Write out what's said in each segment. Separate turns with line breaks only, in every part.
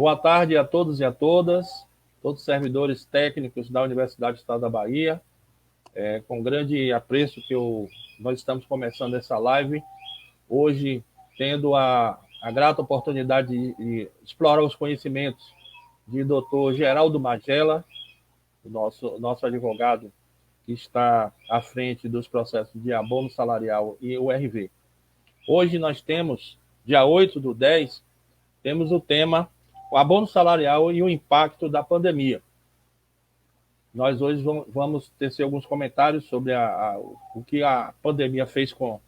Boa tarde a todos e a todas, todos os servidores técnicos da Universidade do Estado da Bahia. Com grande apreço nós estamos começando essa live, hoje tendo a grata oportunidade de explorar os conhecimentos de Dr. Geraldo Magela, o nosso advogado que está à frente dos processos de abono salarial e URV. Hoje nós temos, dia 8/10, temos o tema o abono salarial e o impacto da pandemia. Nós hoje vamos tecer alguns comentários sobre o que a pandemia fez com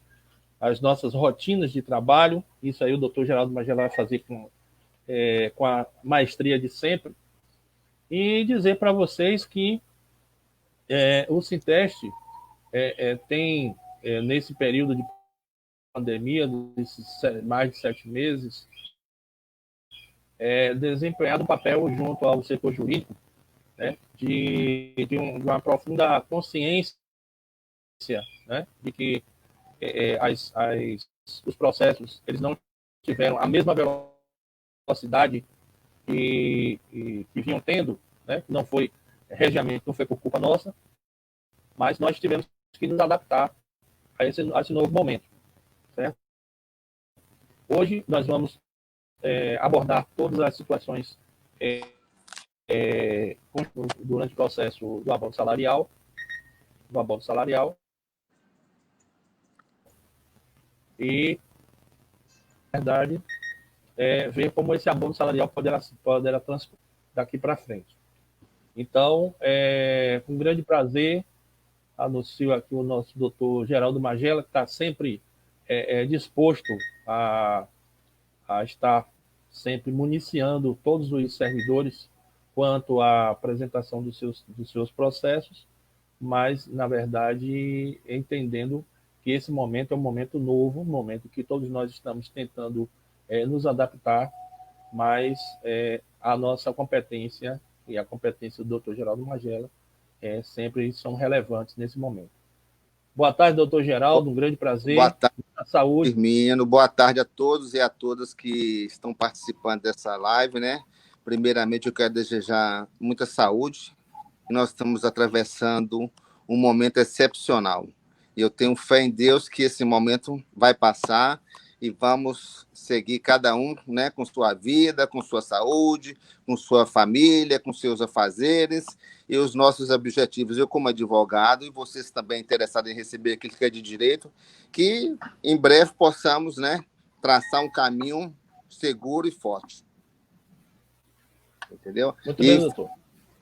as nossas rotinas de trabalho. Isso aí o doutor Geraldo Magela vai fazer com a maestria de sempre. E dizer para vocês que o Sinteste tem, nesse período de pandemia, desses mais de 7 meses, desempenhado um papel junto ao setor jurídico, né, de uma profunda consciência, né, de que os processos eles não tiveram a mesma velocidade que vinham tendo, né, não foi regiamente, não foi por culpa nossa, mas nós tivemos que nos adaptar a esse novo momento, certo? Hoje nós vamos abordar todas as situações durante o processo do abono salarial, e, na verdade, ver como esse abono salarial poderá transpor daqui para frente. Então, com grande prazer, anuncio aqui o nosso doutor Geraldo Magela, que está sempre disposto a estar sempre municiando todos os servidores quanto à apresentação dos seus processos, mas, na verdade, entendendo que esse momento é um momento novo, um momento que todos nós estamos tentando nos adaptar, mas a nossa competência e a competência do Dr. Geraldo Magela sempre são relevantes nesse momento. Boa tarde, doutor Geraldo, um grande prazer.
Boa tarde,
saúde.
Firmino. Boa tarde a todos e a todas que estão participando dessa live, né? Primeiramente, eu quero desejar muita saúde. Nós estamos atravessando um momento excepcional. E eu tenho fé em Deus que esse momento vai passar e vamos seguir cada um, né, com sua vida, com sua saúde, com sua família, com seus afazeres e os nossos objetivos. Eu, como advogado, e vocês também interessados em receber aquilo que é de direito, que em breve possamos, né, traçar um caminho seguro e forte. Entendeu?
Muito bem, doutor.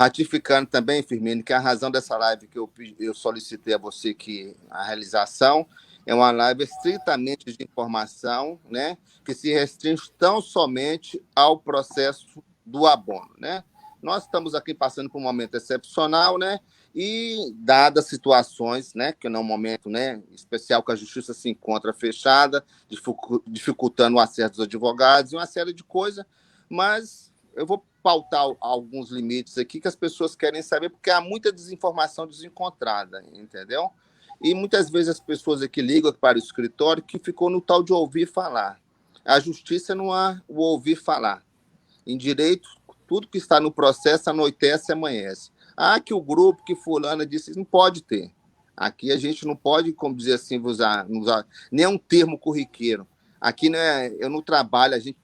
Ratificando também, Firmino, que a razão dessa live que eu solicitei a você que a realização é uma live estritamente de informação, né, que se restringe tão somente ao processo do abono, né? Nós estamos aqui passando por um momento excepcional, né, e dadas situações, né, que é um momento, né, especial que a justiça se encontra fechada, dificultando o acesso dos advogados e uma série de coisas, mas eu vou pautar alguns limites aqui que as pessoas querem saber, porque há muita desinformação desencontrada, entendeu? E muitas vezes as pessoas aqui ligam para o escritório que ficou no tal de ouvir falar. A justiça não há o ouvir falar. Em direito, tudo que está no processo anoitece e amanhece. Que o grupo, que fulana disse, não pode ter. Aqui a gente não pode, como dizer assim, usar nem um termo corriqueiro. Aqui, né, eu não trabalho, a gente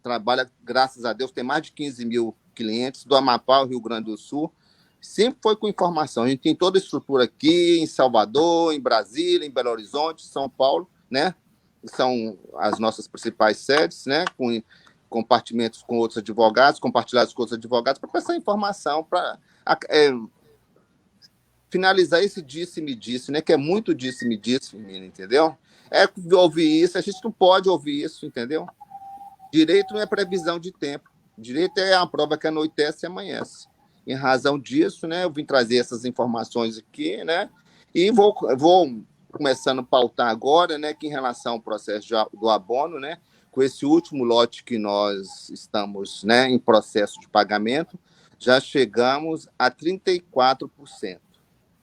trabalha, graças a Deus, tem mais de 15 mil clientes, do Amapá ao Rio Grande do Sul, sempre foi com informação. A gente tem toda a estrutura aqui, em Salvador, em Brasília, em Belo Horizonte, São Paulo, né? São as nossas principais sedes, né? Com compartimentos com outros advogados, compartilhados com outros advogados, para passar informação, para finalizar esse disse-me-disse, né? Que é muito disse-me-disse, entendeu? Ouvir isso, a gente não pode ouvir isso, entendeu? Direito não é previsão de tempo. Direito é a prova que anoitece e amanhece. Em razão disso, né, eu vim trazer essas informações aqui, né, e vou começando a pautar agora, né, que em relação ao processo do abono, né, com esse último lote que nós estamos, né, em processo de pagamento, já chegamos a 34%.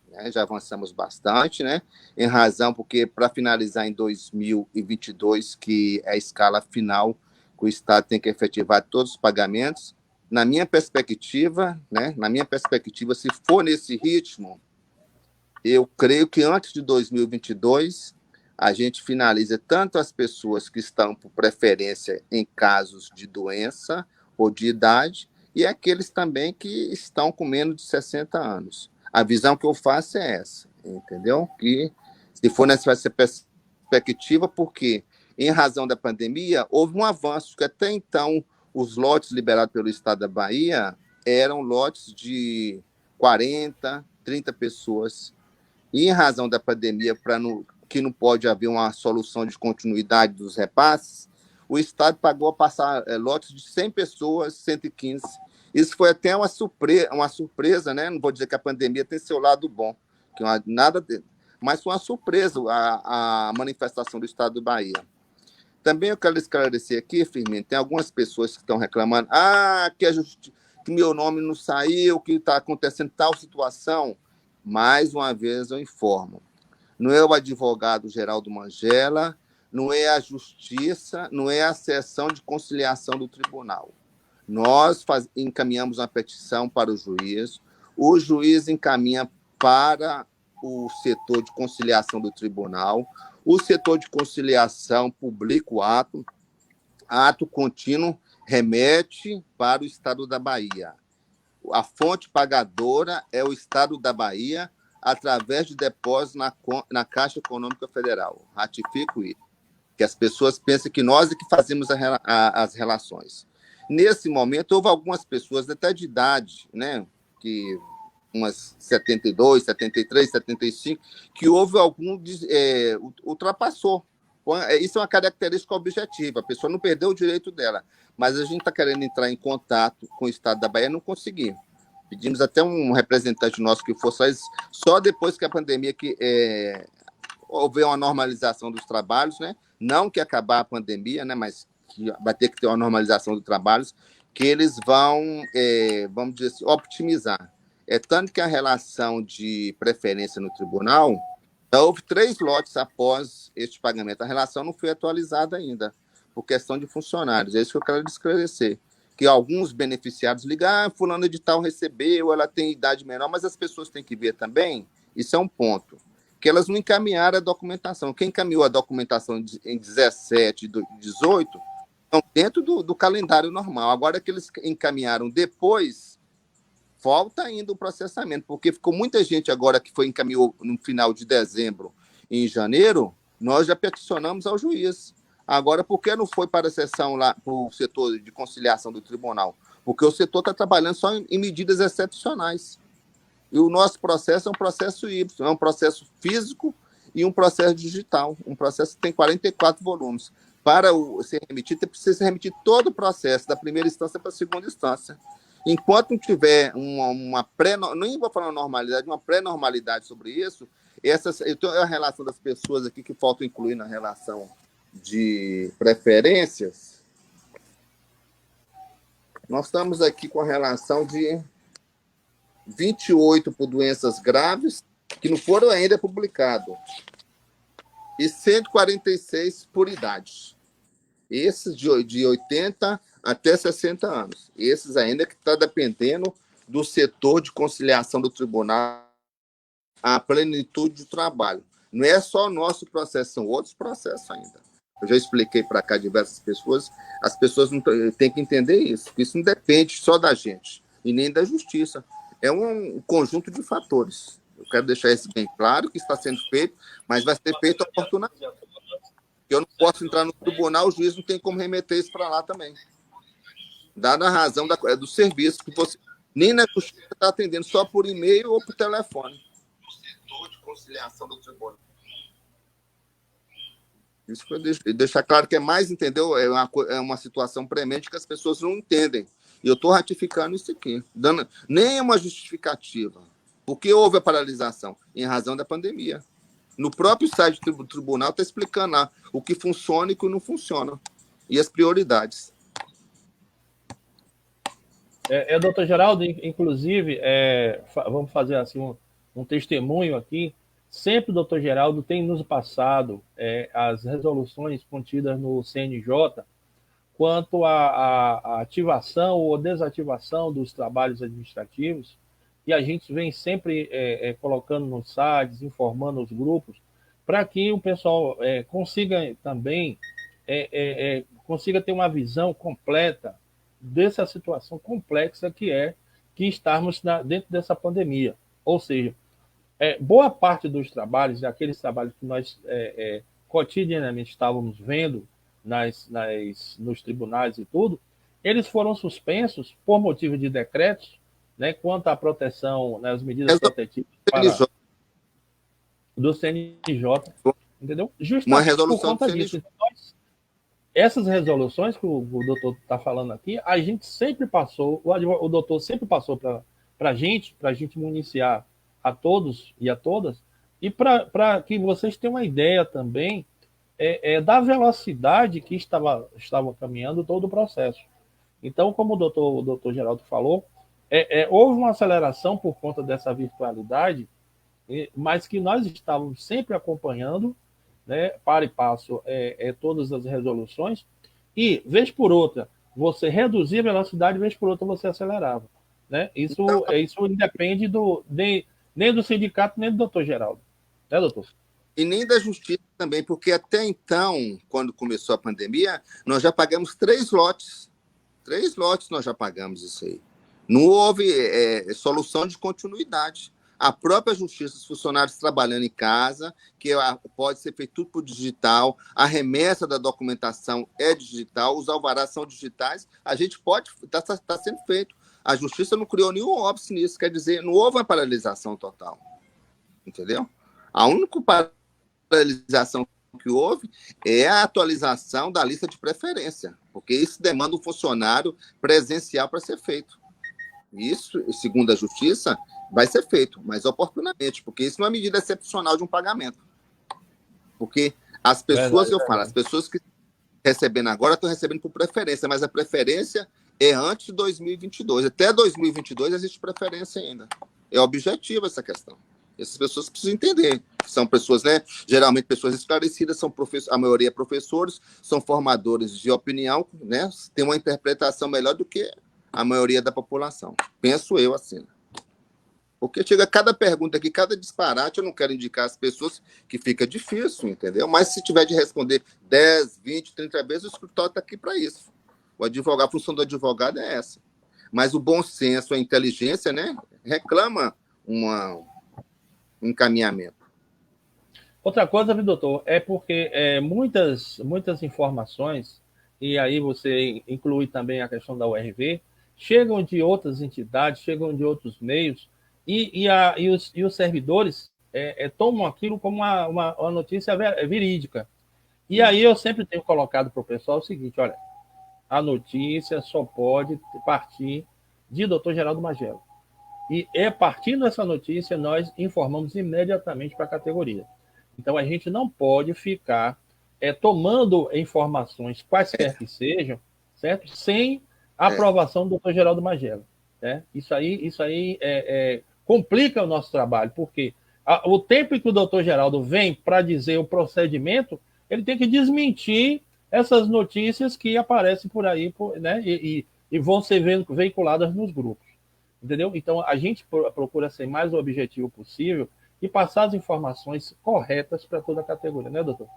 Né, já avançamos bastante, né, em razão porque para finalizar em 2022, que é a escala final que o Estado tem que efetivar todos os pagamentos. Na minha perspectiva, se for nesse ritmo, eu creio que antes de 2022 a gente finaliza tanto as pessoas que estão por preferência em casos de doença ou de idade, e aqueles também que estão com menos de 60 anos. A visão que eu faço é essa, entendeu? Que se for nessa perspectiva, porque em razão da pandemia houve um avanço, que até então os lotes liberados pelo Estado da Bahia eram lotes de 40, 30 pessoas. E em razão da pandemia, que não pode haver uma solução de continuidade dos repasses, o Estado pagou a passar lotes de 100 pessoas, 115. Isso foi até uma surpresa, né? Não vou dizer que a pandemia tem seu lado bom, que nada, mas foi uma surpresa a manifestação do Estado do Bahia. Também eu quero esclarecer aqui, Firmino, tem algumas pessoas que estão reclamando, que meu nome não saiu, que está acontecendo tal situação. Mais uma vez eu informo, não é o advogado Geraldo Mangela, não é a Justiça, não é a seção de conciliação do tribunal. Nós encaminhamos uma petição para o juiz encaminha para o setor de conciliação do tribunal, o setor de conciliação publica o ato contínuo remete para o Estado da Bahia. A fonte pagadora é o Estado da Bahia, através de depósito na Caixa Econômica Federal. Ratifico isso. Que as pessoas pensam que nós é que fazemos as relações. Nesse momento, houve algumas pessoas, até de idade, né, que umas 72, 73, 75, que houve algum ultrapassou. Isso é uma característica objetiva, a pessoa não perdeu o direito dela, mas a gente está querendo entrar em contato com o Estado da Bahia, não conseguimos. Pedimos até um representante nosso que fosse só depois que a pandemia houver uma normalização dos trabalhos, né? Não que acabar a pandemia, né? Mas que vai ter que ter uma normalização dos trabalhos, que eles vão, vamos dizer assim, optimizar. Tanto que a relação de preferência no tribunal, houve 3 lotes após este pagamento. A relação não foi atualizada ainda, por questão de funcionários. É isso que eu quero esclarecer. Que alguns beneficiados ligam, fulano de tal recebeu, ela tem idade menor, mas as pessoas têm que ver também, isso é um ponto, que elas não encaminharam a documentação. Quem encaminhou a documentação em 17 e 18 estão dentro do calendário normal. Agora que eles encaminharam depois, falta ainda o processamento, porque ficou muita gente agora que encaminhou no final de dezembro e em janeiro, nós já peticionamos ao juiz. Agora, por que não foi para a sessão lá, para o setor de conciliação do tribunal? Porque o setor está trabalhando só em medidas excepcionais. E o nosso processo é um processo híbrido, é um processo físico e um processo digital. Um processo que tem 44 volumes. Para ser remetido, precisa remitir todo o processo, da primeira instância para a segunda instância. Enquanto não tiver uma nem vou falar normalidade, uma pré-normalidade sobre isso, eu tenho a relação das pessoas aqui que faltam incluir na relação de preferências. Nós estamos aqui com a relação de 28 por doenças graves, que não foram ainda publicados, e 146 por idade. Esses de 80 até 60 anos. Esses ainda que está dependendo do setor de conciliação do tribunal, a plenitude do trabalho. Não é só o nosso processo, são outros processos ainda. Eu já expliquei para cá diversas pessoas, as pessoas não têm que entender isso, que isso não depende só da gente e nem da justiça. É um conjunto de fatores. Eu quero deixar isso bem claro, que está sendo feito, mas vai ser feito oportunamente. Eu não posso entrar no tribunal, o juiz não tem como remeter isso para lá também. Dada a razão do serviço, que você nem na justiça está atendendo, só por e-mail ou por telefone. No setor de conciliação do tribunal. Isso para deixar claro que é mais, entendeu? É uma situação premente que as pessoas não entendem. E eu estou ratificando isso aqui, dando nem uma justificativa. Por que houve a paralisação? Em razão da pandemia. No próprio site do tribunal está explicando lá o que funciona e o que não funciona. E as prioridades.
Doutor Geraldo, inclusive, vamos fazer assim um testemunho aqui. Sempre o doutor Geraldo tem nos passado as resoluções contidas no CNJ quanto à ativação ou desativação dos trabalhos administrativos, e a gente vem sempre colocando nos sites, informando os grupos, para que o pessoal consiga também consiga ter uma visão completa dessa situação complexa que estarmos dentro dessa pandemia. Ou seja, boa parte dos trabalhos, aqueles trabalhos que nós cotidianamente estávamos vendo nos tribunais e tudo, eles foram suspensos por motivo de decretos, né, quanto à proteção, nas medidas protetivas do CNJ, entendeu?
Uma
Justamente por
resolução do
conta
CNJ.
disso. Então, essas resoluções que o doutor está falando aqui, a gente sempre passou, o doutor sempre passou para a gente municiar a todos e a todas, e para que vocês tenham uma ideia também da velocidade que estava caminhando todo o processo. Então, como o doutor Geraldo falou, houve uma aceleração por conta dessa virtualidade, mas que nós estávamos sempre acompanhando, né, para e passo, todas as resoluções, e, vez por outra, você reduzia a velocidade, vez por outra, você acelerava. Né? Isso independe nem do sindicato, nem do doutor Geraldo. Né, doutor?
E nem da justiça também, porque até então, quando começou a pandemia, nós já pagamos 3 lotes. 3 lotes nós já pagamos isso aí. Não houve solução de continuidade. A própria justiça, os funcionários trabalhando em casa, que pode ser feito tudo por digital, a remessa da documentação é digital, os alvarás são digitais, a gente pode, está sendo feito. A justiça não criou nenhum óbice nisso, quer dizer, não houve uma paralisação total. Entendeu? A única paralisação que houve é a atualização da lista de preferência, porque isso demanda um funcionário presencial para ser feito. Isso, segundo a Justiça, vai ser feito, mas oportunamente, porque isso não é medida excepcional de um pagamento. Porque as pessoas, as pessoas que recebendo agora estão recebendo por preferência, mas a preferência é antes de 2022. Até 2022 existe preferência ainda. É objetivo essa questão. Essas pessoas precisam entender. São pessoas, né? Geralmente pessoas esclarecidas, são a maioria professores, são formadores de opinião, né? Tem uma interpretação melhor do que a maioria da população. Penso eu assim. Porque chega cada pergunta aqui, cada disparate, eu não quero indicar as pessoas que fica difícil, entendeu? Mas se tiver de responder 10, 20, 30 vezes, o escritório está aqui para isso. O advogado, a função do advogado é essa. Mas o bom senso, a inteligência, né? Reclama um encaminhamento.
Outra coisa, viu, doutor, é porque muitas informações, e aí você inclui também a questão da URV, chegam de outras entidades, chegam de outros meios, e os servidores tomam aquilo como uma notícia verídica. E aí eu sempre tenho colocado para o pessoal o seguinte, olha, a notícia só pode partir de doutor Geraldo Magelo. E partindo dessa notícia, nós informamos imediatamente para a categoria. Então, a gente não pode ficar tomando informações, quaisquer que sejam, certo? Sem a aprovação do doutor Geraldo Magelo. Né? Isso aí complica o nosso trabalho, porque o tempo em que o doutor Geraldo vem para dizer o procedimento, ele tem que desmentir essas notícias que aparecem por aí, né? e vão ser veiculadas nos grupos. Entendeu? Então, a gente procura ser mais objetivo possível e passar as informações corretas para toda a categoria, né, doutor?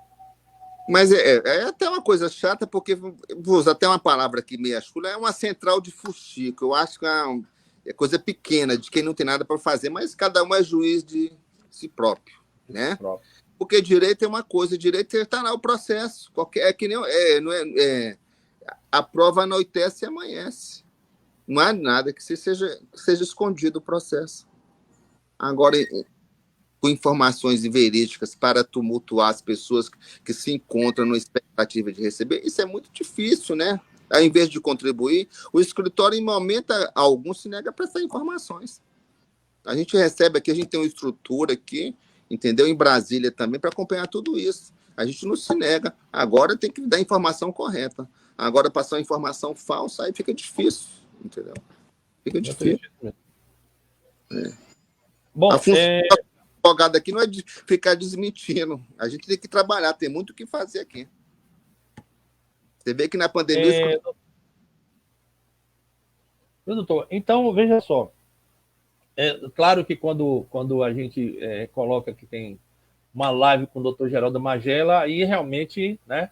Mas é até uma coisa chata, porque, vou usar até uma palavra aqui meio chula, é uma central de fuxico. Eu acho que é coisa pequena, de quem não tem nada para fazer, mas cada um é juiz de si próprio, né? Porque direito é uma coisa, direito está lá o processo. Que nem a prova anoitece e amanhece. Não há nada que seja escondido o processo. Agora, com informações verídicas para tumultuar as pessoas que se encontram na expectativa de receber, isso é muito difícil, né? Ao invés de contribuir, o escritório, em momento algum, se nega a prestar informações. A gente recebe aqui, a gente tem uma estrutura aqui, entendeu? Em Brasília também, para acompanhar tudo isso. A gente não se nega. Agora tem que dar a informação correta. Agora, passar uma informação falsa, aí fica difícil. Entendeu? Fica difícil.
Bom,
a função do advogado aqui não é de ficar desmentindo. A gente tem que trabalhar, tem muito o que fazer aqui. Você vê que na pandemia...
Doutor, então, veja só. Claro que quando a gente coloca que tem uma live com o doutor Geraldo Magela, aí realmente, né,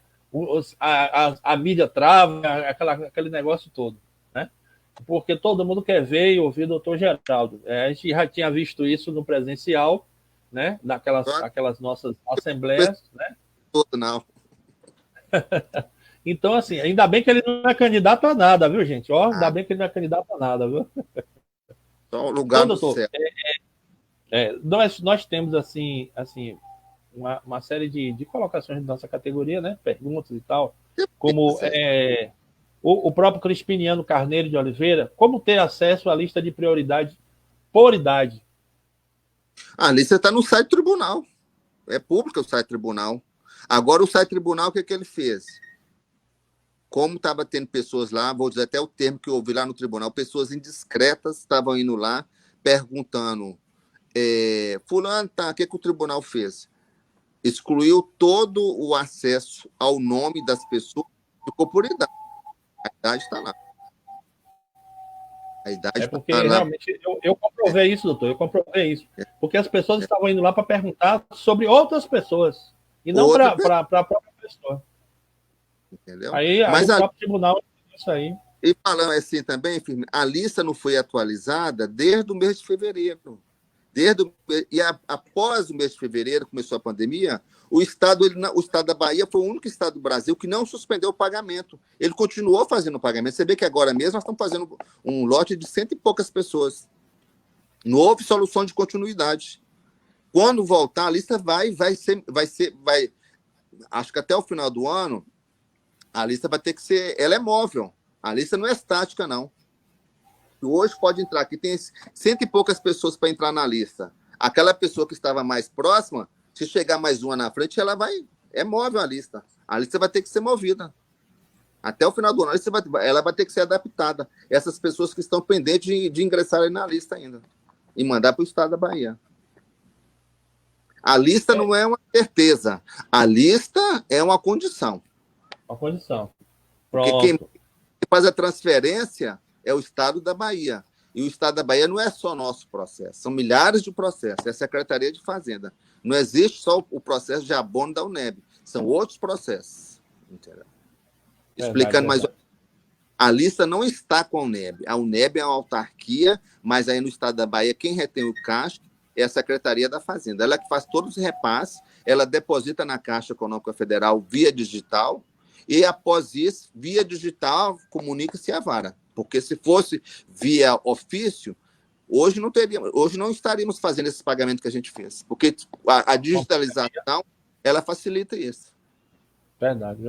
a mídia trava, aquele negócio todo, né? Porque todo mundo quer ver e ouvir o doutor Geraldo. A gente já tinha visto isso no presencial, né, aquelas nossas assembleias, né?
Todo, não.
Então, assim, ainda bem que ele não é candidato a nada, viu, gente? Ó, ainda bem que ele não é candidato a nada, viu?
Só o lugar
Então,
do
doutor,
céu.
nós temos, assim uma série de colocações da nossa categoria, né? Perguntas e tal, como o próprio Crispiniano Carneiro de Oliveira, como ter acesso à lista de prioridade por idade?
A lista está no site do tribunal. É público o site do tribunal. Agora, o site do tribunal, o que ele fez? Como estava tendo pessoas lá, vou dizer até o termo que eu ouvi lá no tribunal, pessoas indiscretas estavam indo lá perguntando, fulano, tá, o que o tribunal fez? Excluiu todo o acesso ao nome das pessoas, ficou por idade. A idade está lá. A idade
Porque
está lá.
realmente eu comprovei isso, doutor, eu comprovei isso. Porque as pessoas estavam indo lá para perguntar sobre outras pessoas e não para a própria pessoa.
Entendeu?
Aí
Mas
o próprio tribunal isso aí.
E falando assim também, firme, a lista não foi atualizada desde o mês de fevereiro. Após o mês de fevereiro, começou a pandemia, o estado da Bahia foi o único estado do Brasil que não suspendeu o pagamento. Ele continuou fazendo o pagamento. Você vê que agora mesmo nós estamos fazendo um lote de 100 e poucas pessoas. Não houve solução de continuidade. Quando voltar, a lista vai, acho que até o final do ano, a lista vai ter que ser, ela é móvel. A lista não é estática, não. Hoje pode entrar, aqui tem 100 e poucas pessoas para entrar na lista. Aquela pessoa que estava mais próxima, se chegar mais uma na frente, ela vai. É móvel a lista. A lista vai ter que ser movida. Até o final do ano, ela vai ter que ser adaptada. Essas pessoas que estão pendentes de ingressarem na lista ainda. E mandar para o estado da Bahia. A lista não é uma certeza. A lista é uma condição.
Uma condição.
Porque quem faz a transferência é o estado da Bahia. E o estado da Bahia não é só nosso processo, são milhares de processos. É a Secretaria de Fazenda. Não existe só o processo de abono da UNEB, são outros processos. Entendeu? Explicando mais. A lista não está com a UNEB. A UNEB é uma autarquia, mas aí no estado da Bahia, quem retém o caixa é a Secretaria da Fazenda. Ela que faz todos os repasses, ela deposita na Caixa Econômica Federal via digital, e após isso, via digital, comunica-se à vara. Porque se fosse via ofício, hoje não estaríamos fazendo esse pagamento que a gente fez. Porque a digitalização, ela facilita isso.
Verdade.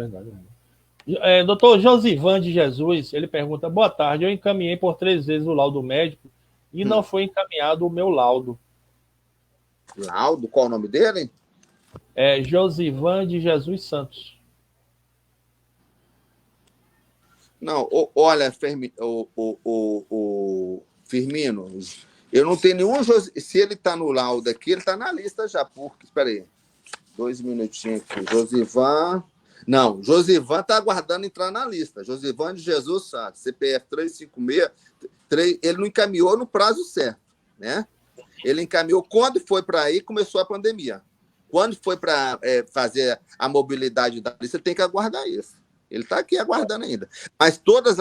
Doutor Josivan de Jesus, ele pergunta, boa tarde, eu encaminhei por 3 vezes o laudo médico e não foi encaminhado o meu laudo.
Laudo? Qual o nome dele?
Josivan de Jesus Santos.
Não, olha, Firmino, eu não tenho nenhum... Se ele está no laudo aqui, ele está na lista já, porque... Espera aí, 2 minutinhos aqui. Josivan... Não, Josivan está aguardando entrar na lista. Josivan de Jesus Santos, CPF 356, ele não encaminhou no prazo certo, né? Ele encaminhou quando foi para aí, começou a pandemia. Quando foi para fazer a mobilidade da lista, tem que aguardar isso. Ele está aqui aguardando ainda. Mas todas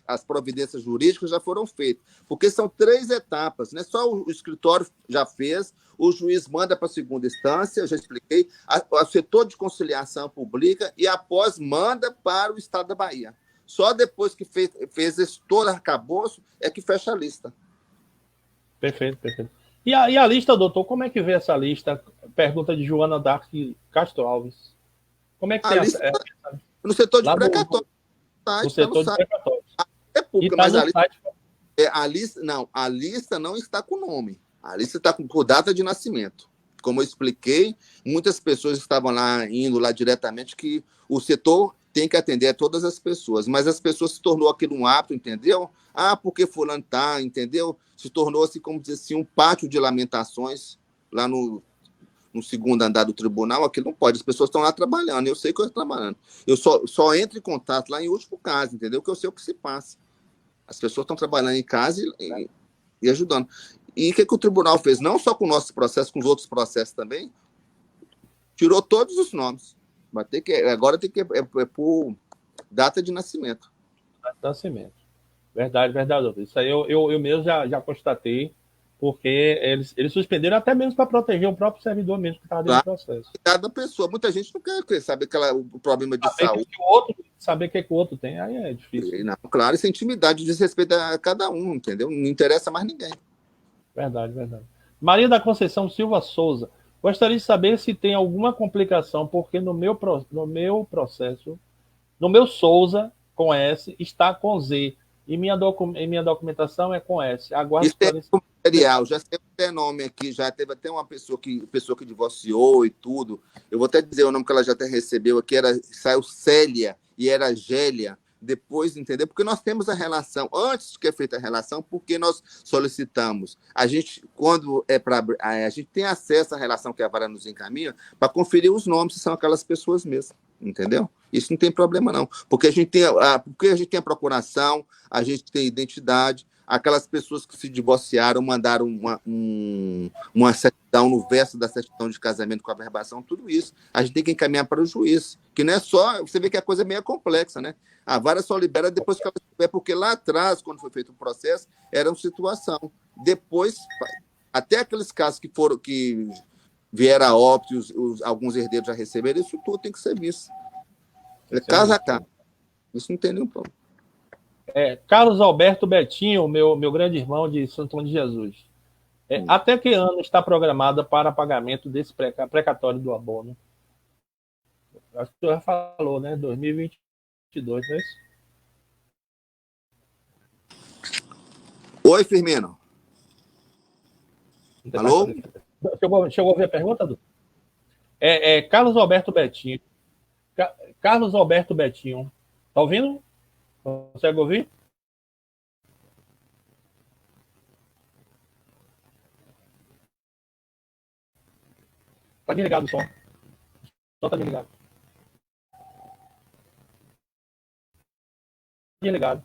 as providências jurídicas já foram feitas, porque são 3 etapas, né? Só o escritório já fez, o juiz manda para a segunda instância, eu já expliquei, o setor de conciliação publica e após manda para o estado da Bahia. Só depois que fez esse todo arcabouço é que fecha a lista.
Perfeito. E a lista, doutor, como é que vê essa lista? Pergunta de Joana Dark Castro Alves. Como é que tem
a lista? No setor de precatório.
No setor de precatório.
É pública, mas a lista não está com nome. A lista está por data de nascimento. Como eu expliquei, muitas pessoas estavam lá, indo lá diretamente, que o setor tem que atender a todas as pessoas, mas as pessoas se tornou aquilo um hábito, entendeu? Porque fulano tá, entendeu? Se tornou, assim, como dizer assim, um pátio de lamentações lá no no segundo andar do tribunal, aquilo não pode. As pessoas estão lá trabalhando, eu sei que eu estou trabalhando. Eu só entro em contato lá em último caso, entendeu? Que eu sei o que se passa. As pessoas estão trabalhando em casa e ajudando. E o que o tribunal fez? Não só com o nosso processo, com os outros processos também, tirou todos os nomes. Agora tem que por data de nascimento.
Nascimento. Verdade, verdade. Isso aí eu mesmo já constatei, porque eles suspenderam até mesmo para proteger o próprio servidor mesmo que estava dentro do processo.
Cada pessoa, muita gente não quer saber o problema de saúde.
Saber o que o outro tem, aí é difícil.
Não, claro, isso é intimidade, diz respeito a cada um, entendeu? Não interessa mais ninguém.
Verdade, verdade. Maria da Conceição Silva Souza. Gostaria de saber se tem alguma complicação, porque no meu processo, no meu Souza, com S, está com Z. E minha documentação é com S. Aguardo
isso é material, já teve até nome aqui, já teve até uma pessoa que divorciou e tudo. Eu vou até dizer o nome que ela já até recebeu aqui, saiu Célia e era Gélia. Depois, entendeu? Porque nós temos a relação, antes que é feita a relação, porque nós solicitamos. A gente, quando é para. A gente tem acesso à relação que a vara nos encaminha para conferir os nomes, se são aquelas pessoas mesmo, entendeu? Isso não tem problema, não. Porque a gente tem a procuração, a gente tem identidade, aquelas pessoas que se divorciaram mandaram uma certidão no verso da certidão de casamento com a averbação, tudo isso. A gente tem que encaminhar para o juiz, que não é só... Você vê que a coisa é meio complexa, né? A vara só libera depois que ela estiver, porque lá atrás, quando foi feito o processo, era uma situação. Depois, até aqueles casos que vieram a óbito, alguns herdeiros já receberam, isso tudo tem que ser visto. É casa a casa. Isso não tem nenhum problema.
Carlos Alberto Betinho, meu grande irmão de Santo Antônio de Jesus. Até que ano está programada para pagamento desse precatório do abono? Acho que você já falou, né? 2022, não é isso?
Oi, Firmino. Alô?
Chegou a ver a pergunta, Du? Carlos Alberto Betinho. Carlos Alberto Betinho. Tá ouvindo? Consegue ouvir? Tá desligado o som. Só tá desligado. Desligado.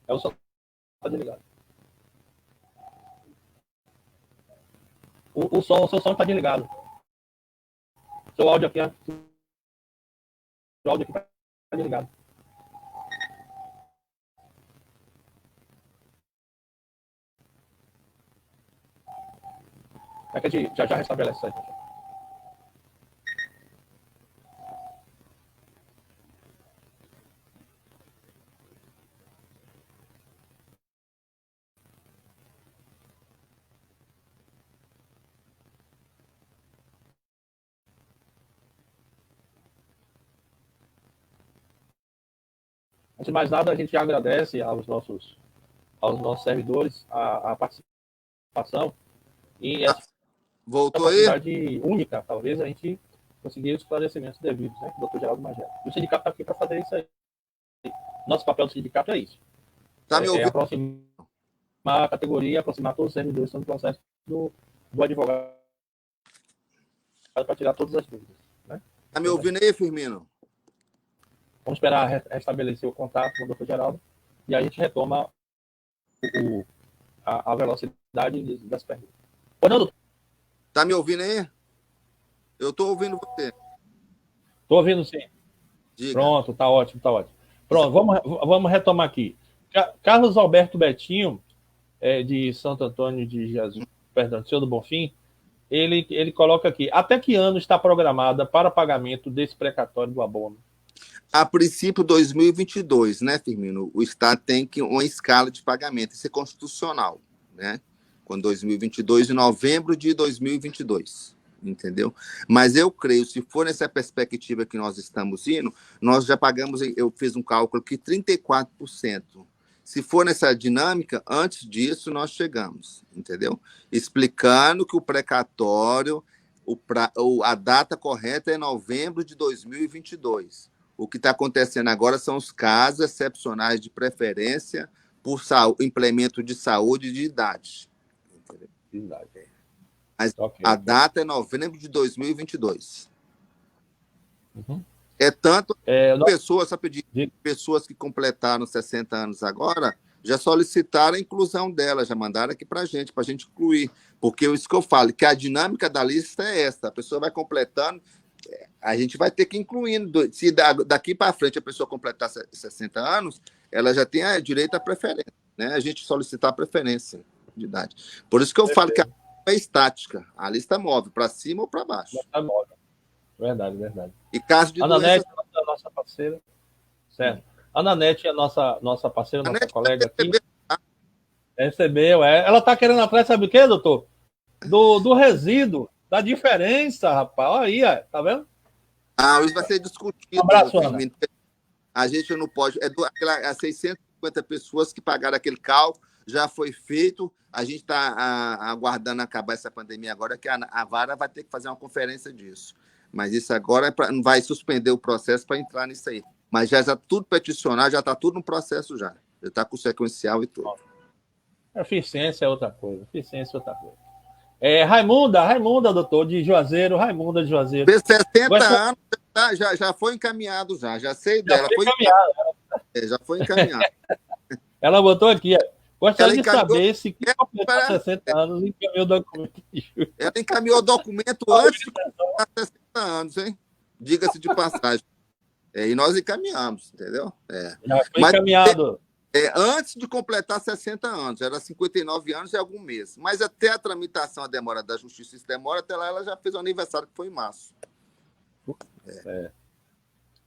O som tá desligado. O seu som tá desligado. Seu áudio aqui tá desligado. É que a gente já restabelece isso aí. Antes de mais nada, a gente agradece aos nossos servidores a participação e essa
Voltou aí?
oportunidade única, talvez a gente conseguir os esclarecimentos devidos, né? Dr. Geraldo Magela. O sindicato está aqui para fazer isso aí. Nosso papel do sindicato é isso.
Tá me ouvindo?
Aproximar a categoria, aproximar todos os servidores do processo do advogado para tirar todas as dúvidas. Né?
Tá me ouvindo aí, Firmino?
Vamos esperar restabelecer o contato com o Dr. Geraldo e aí a gente retoma a velocidade das perguntas. Ô, não, doutor.
Tá me ouvindo aí? Eu tô ouvindo você.
Tô ouvindo sim.
Diga.
Pronto, tá ótimo, tá ótimo. Pronto, vamos retomar aqui. Carlos Alberto Betinho, de Santo Antônio de Jesus, perdão, Senhor do Bonfim, ele coloca aqui, até que ano está programada para pagamento desse precatório do abono?
A princípio, 2022, né, Firmino? O Estado tem uma escala de pagamento, isso é constitucional, né? Com 2022, em novembro de 2022, entendeu? Mas eu creio, se for nessa perspectiva que nós estamos indo, nós já pagamos, eu fiz um cálculo que 34%. Se for nessa dinâmica, antes disso nós chegamos, entendeu? Explicando que o precatório, a data correta é novembro de 2022. O que está acontecendo agora são os casos excepcionais de preferência por implemento de saúde e de idade. Mas a data é novembro de 2022.
Uhum.
É tanto pessoas, pessoas que completaram 60 anos agora já solicitaram a inclusão dela, já mandaram aqui para a gente incluir. Porque isso que eu falo, que a dinâmica da lista é essa, a pessoa vai completando, a gente vai ter que ir incluindo. Se daqui para frente a pessoa completar 60 anos, ela já tem direito à preferência, né? A gente solicitar a preferência de idade. Por isso que eu falo que a lista é estática, a lista move para cima ou para baixo.
Verdade, verdade.
E caso de
Nanete é a nossa parceira. Certo. A Nanete é a nossa parceira, nossa colega aqui. Recebeu, Ela está querendo atrás, sabe o quê, doutor? Do resíduo, da diferença, rapaz. Olha aí, tá vendo?
Isso vai ser discutido.
Um abraço, Ana.
A gente não pode... As 650 pessoas que pagaram aquele cálculo já foi feito. A gente está aguardando acabar essa pandemia agora, que a Vara vai ter que fazer uma conferência disso. Mas isso agora não vai suspender o processo para entrar nisso aí. Mas já está tudo peticionado, já está tudo no processo já. Já está com o sequencial e tudo.
Eficiência é outra coisa. Raimunda, doutor, de Juazeiro. Raimunda de Juazeiro.
60 anos já foi encaminhado já sei dela. Já foi encaminhado.
Ela botou aqui, gostaria de saber se quem completar 60 anos encaminhou o documento.
Ela encaminhou o documento antes de completar 60 anos, hein? Diga-se de passagem. E nós encaminhamos, entendeu?
Já foi encaminhado.
Antes de completar 60 anos, era 59 anos e algum mês. Mas até a tramitação, a demora da justiça, isso demora, até lá ela já fez o aniversário, que foi em março.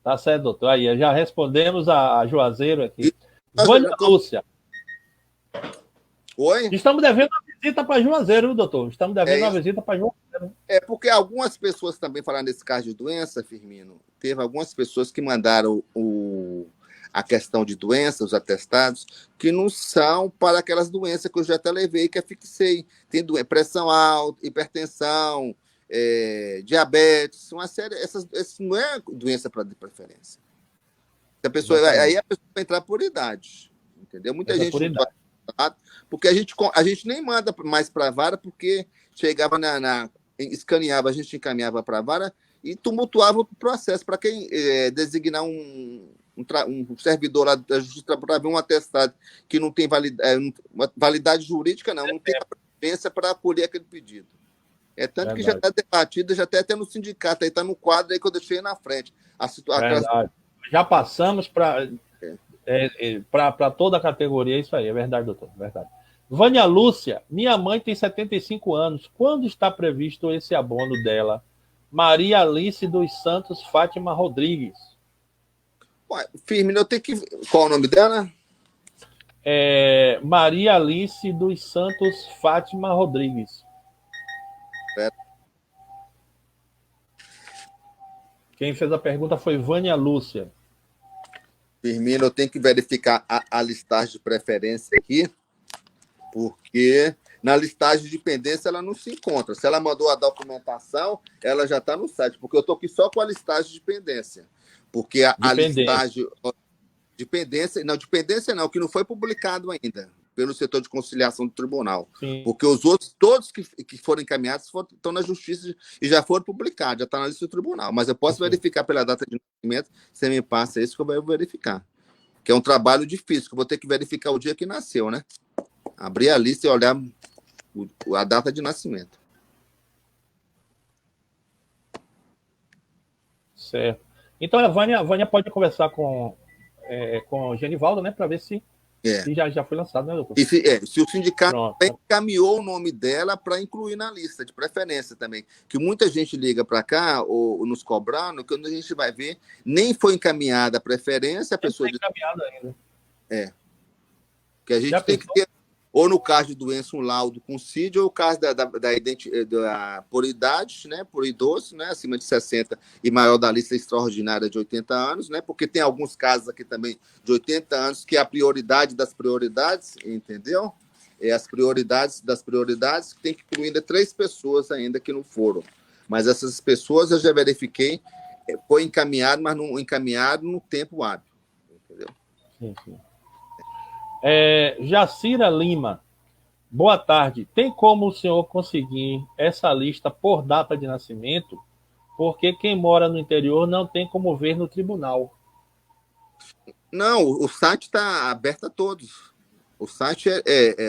Tá certo, doutor. Aí, já respondemos a Juazeiro aqui. Vânia Lúcia.
Oi?
Estamos devendo uma visita para Juazeiro, doutor. Estamos devendo uma visita para Juazeiro.
Porque algumas pessoas também falaram nesse caso de doença, Firmino. Teve algumas pessoas que mandaram a questão de doenças, os atestados, que não são para aquelas doenças que eu já até levei, que eu fixei. Tem pressão alta, hipertensão, diabetes, uma série. Essas não é doença para de preferência. Aí a pessoa vai entrar por idade. Entendeu? Muita gente não pode, porque a gente nem manda mais para a vara, porque chegava escaneava, a gente encaminhava para a vara e tumultuava o processo para quem designar um servidor lá da justiça para ver um atestado que não tem validade jurídica, não tem preferência para acolher aquele pedido. Tanto que já está debatido, já até no sindicato, aí está no quadro aí que eu deixei na frente.
Já passamos para toda a categoria, isso aí, é verdade, doutor, verdade. Vânia Lúcia, minha mãe tem 75 anos, quando está previsto esse abono dela? Maria Alice dos Santos Fátima Rodrigues.
Firmino, eu tenho que... Qual o nome dela?
Maria Alice dos Santos Fátima Rodrigues. Quem fez a pergunta foi Vânia Lúcia.
Firmino, eu tenho que verificar a listagem de preferência aqui, porque na listagem de pendência ela não se encontra. Se ela mandou a documentação, ela já está no site, porque eu estou aqui só com a listagem de pendência. Porque a listagem de pendência não, que não foi publicado ainda pelo setor de conciliação do tribunal. Sim. Porque os outros, todos que foram encaminhados, estão na justiça e já foram publicados, já está na lista do tribunal. Mas eu posso verificar pela data de nascimento, você me passa isso que eu vou verificar. Que é um trabalho difícil, que eu vou ter que verificar o dia que nasceu, né? Abrir a lista e olhar a data de nascimento.
Certo. Então a Vânia pode conversar com o Genivaldo, né, para ver se já foi lançado, né, doutor?
Se o sindicato encaminhou o nome dela para incluir na lista, de preferência também. Que muita gente liga para cá, ou nos cobrando, quando a gente vai ver, nem foi encaminhada a preferência, a pessoa...
Não foi encaminhada ainda.
Que a gente tem que ter, ou no caso de doença, um laudo com CID, ou no caso por idade, né, por idoso, né, acima de 60 e maior da lista extraordinária de 80 anos, né, porque tem alguns casos aqui também de 80 anos que é a prioridade das prioridades, entendeu? As prioridades das prioridades, que tem que incluir ainda 3 pessoas ainda que não foram. Mas essas pessoas eu já verifiquei, foi encaminhado, mas não encaminhado no tempo hábil. Entendeu?
Sim, sim. Jacira Lima, boa tarde. Tem como o senhor conseguir essa lista por data de nascimento? Porque quem mora no interior não tem como ver no tribunal.
Não, o site está aberto a todos. O site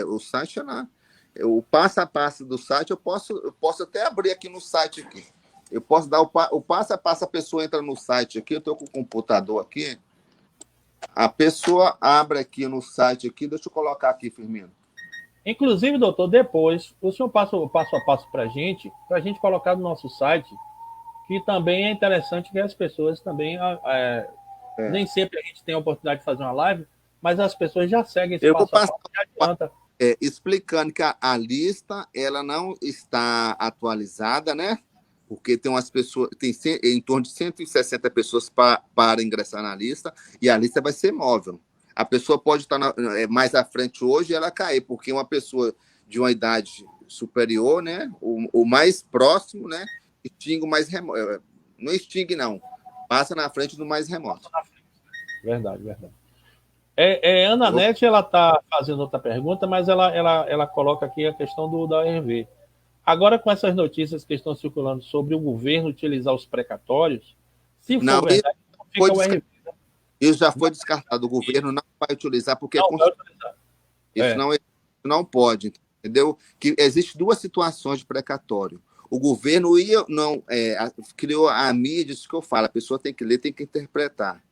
o site é lá. O passo a passo do site eu posso até abrir aqui no site aqui. Eu posso dar o passo a passo, a pessoa entra no site aqui, eu estou com o computador aqui. A pessoa abre aqui no site aqui, deixa eu colocar aqui, Firmino.
Inclusive, doutor, depois o senhor passa o passo a passo para a gente colocar no nosso site, que também é interessante que as pessoas também nem sempre a gente tem a oportunidade de fazer uma live, mas as pessoas já seguem esse passo a passo, já adianta.
Explicando que a lista ela não está atualizada, né? Porque tem umas pessoas, tem em torno de 160 pessoas para ingressar na lista, e a lista vai ser móvel. A pessoa pode estar mais à frente hoje e ela cair, porque uma pessoa de uma idade superior, né? O mais próximo, né? Extingue o mais remoto. Não extingue, não. Passa na frente do mais remoto.
Verdade, verdade. Ana Nete, ela está fazendo outra pergunta, mas ela coloca aqui a questão da ORV. Agora, com essas notícias que estão circulando sobre o governo utilizar os precatórios, se for verdade, não fica o ORV.
Isso já foi descartado. O governo não vai utilizar, porque
não vai utilizar.
Isso não pode, entendeu? Que existe duas situações de precatório. O governo criou a mídia, isso que eu falo, a pessoa tem que ler, tem que interpretar.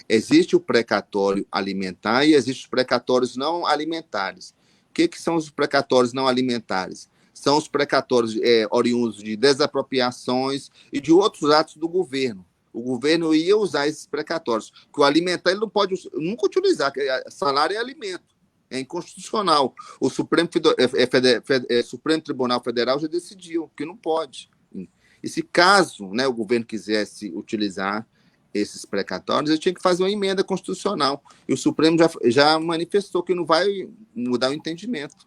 Existe o precatório alimentar e existe os precatórios não alimentares. O que são os precatórios não alimentares? São os precatórios oriundos de desapropriações e de outros atos do governo. O governo ia usar esses precatórios, que o alimentar ele não pode nunca utilizar, salário é alimento, é inconstitucional. O Supremo Tribunal Federal já decidiu que não pode. E se caso, né, o governo quisesse utilizar esses precatórios, ele tinha que fazer uma emenda constitucional. E o Supremo já manifestou que não vai mudar o entendimento.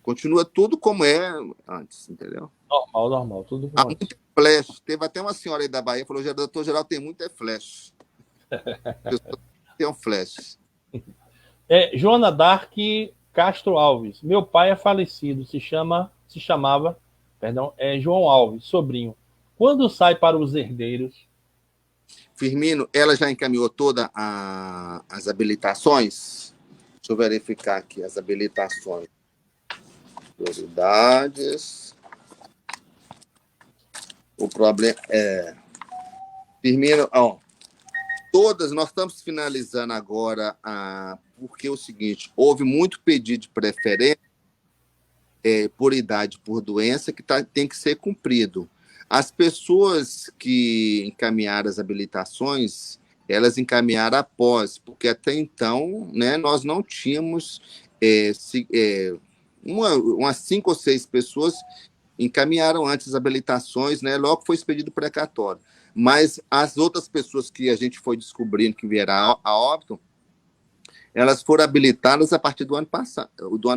Continua tudo como é antes, entendeu?
Normal, tudo como antes.
Muito flash. Teve até uma senhora aí da Bahia que falou: doutor Geraldo tem muito flash. Tem um flash.
Joana Dark Castro Alves. Meu pai é falecido, se chamava, João Alves, sobrinho. Quando sai para os herdeiros?
Firmino, ela já encaminhou todas as habilitações? Deixa eu verificar aqui as habilitações. Prioridades. O problema Firmino, todas, nós estamos finalizando agora, porque é o seguinte, houve muito pedido de preferência por idade, por doença, que tem que ser cumprido. As pessoas que encaminharam as habilitações, elas encaminharam após, porque até então, né, nós não tínhamos umas 5 ou 6 pessoas encaminharam antes as habilitações, né, logo foi expedido o precatório. Mas as outras pessoas que a gente foi descobrindo que vieram a óbito, elas foram habilitadas a partir do ano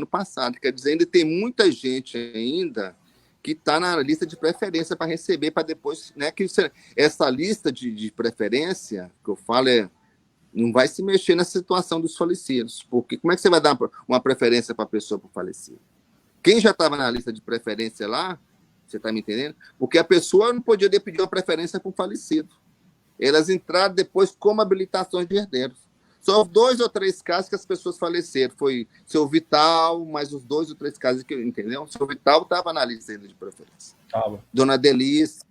passado. Quer dizer, ainda tem muita gente ainda que está na lista de preferência para receber, para depois, né, que essa lista de preferência, que eu falo, não vai se mexer na situação dos falecidos, porque como é que você vai dar uma preferência para a pessoa por falecido? Quem já estava na lista de preferência lá, você está me entendendo? Porque a pessoa não poderia pedir uma preferência para um falecido. Elas entraram depois como habilitações de herdeiros. Só 2 ou 3 casos que as pessoas faleceram. Foi seu Vital, mais os 2 ou 3 casos que, entendeu? Seu Vital estava na lista ainda de preferência.
Tava.
Dona Delice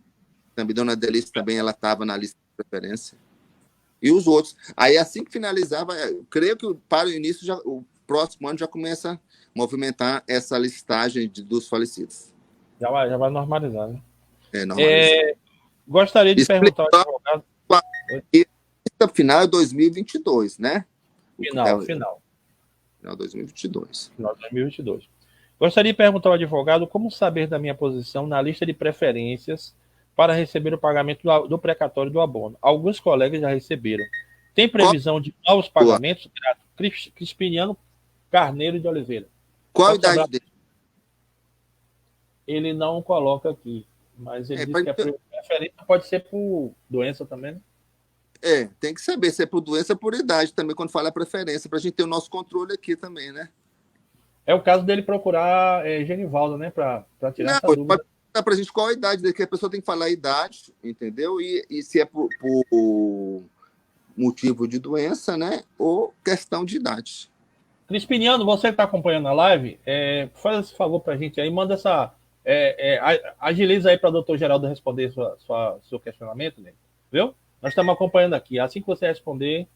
também ela estava na lista de preferência. E os outros. Aí, assim que finalizava, eu creio que para o início, o próximo ano já começa a movimentar essa listagem dos falecidos.
Já vai normalizar, né?
Normalizar.
Gostaria de perguntar ao advogado.
A final é 2022, né?
Final.
Final 2022.
Final de 2022. Gostaria de perguntar ao advogado como saber da minha posição na lista de preferências para receber o pagamento do precatório do abono. Alguns colegas já receberam. Tem previsão de novos pagamentos? Crispiniano Carneiro de Oliveira.
Qual a idade dele?
Ele não coloca aqui. Mas ele disse que a preferência pode ser por doença também, né?
Tem que saber se é por doença ou por idade também, quando fala a preferência, para a gente ter o nosso controle aqui também, né?
É o caso dele procurar Genivaldo, né, para tirar
Não,
essa dúvida.
dá para a gente qual a idade dele, que a pessoa tem que falar a idade, entendeu? E se é por motivo de doença, né? Ou questão de idade.
Crispiniano, você que está acompanhando a live, faz esse favor para a gente aí, manda essa. Agiliza aí para o doutor Geraldo responder seu questionamento, né? Viu? Nós estamos acompanhando aqui. Assim que você responder.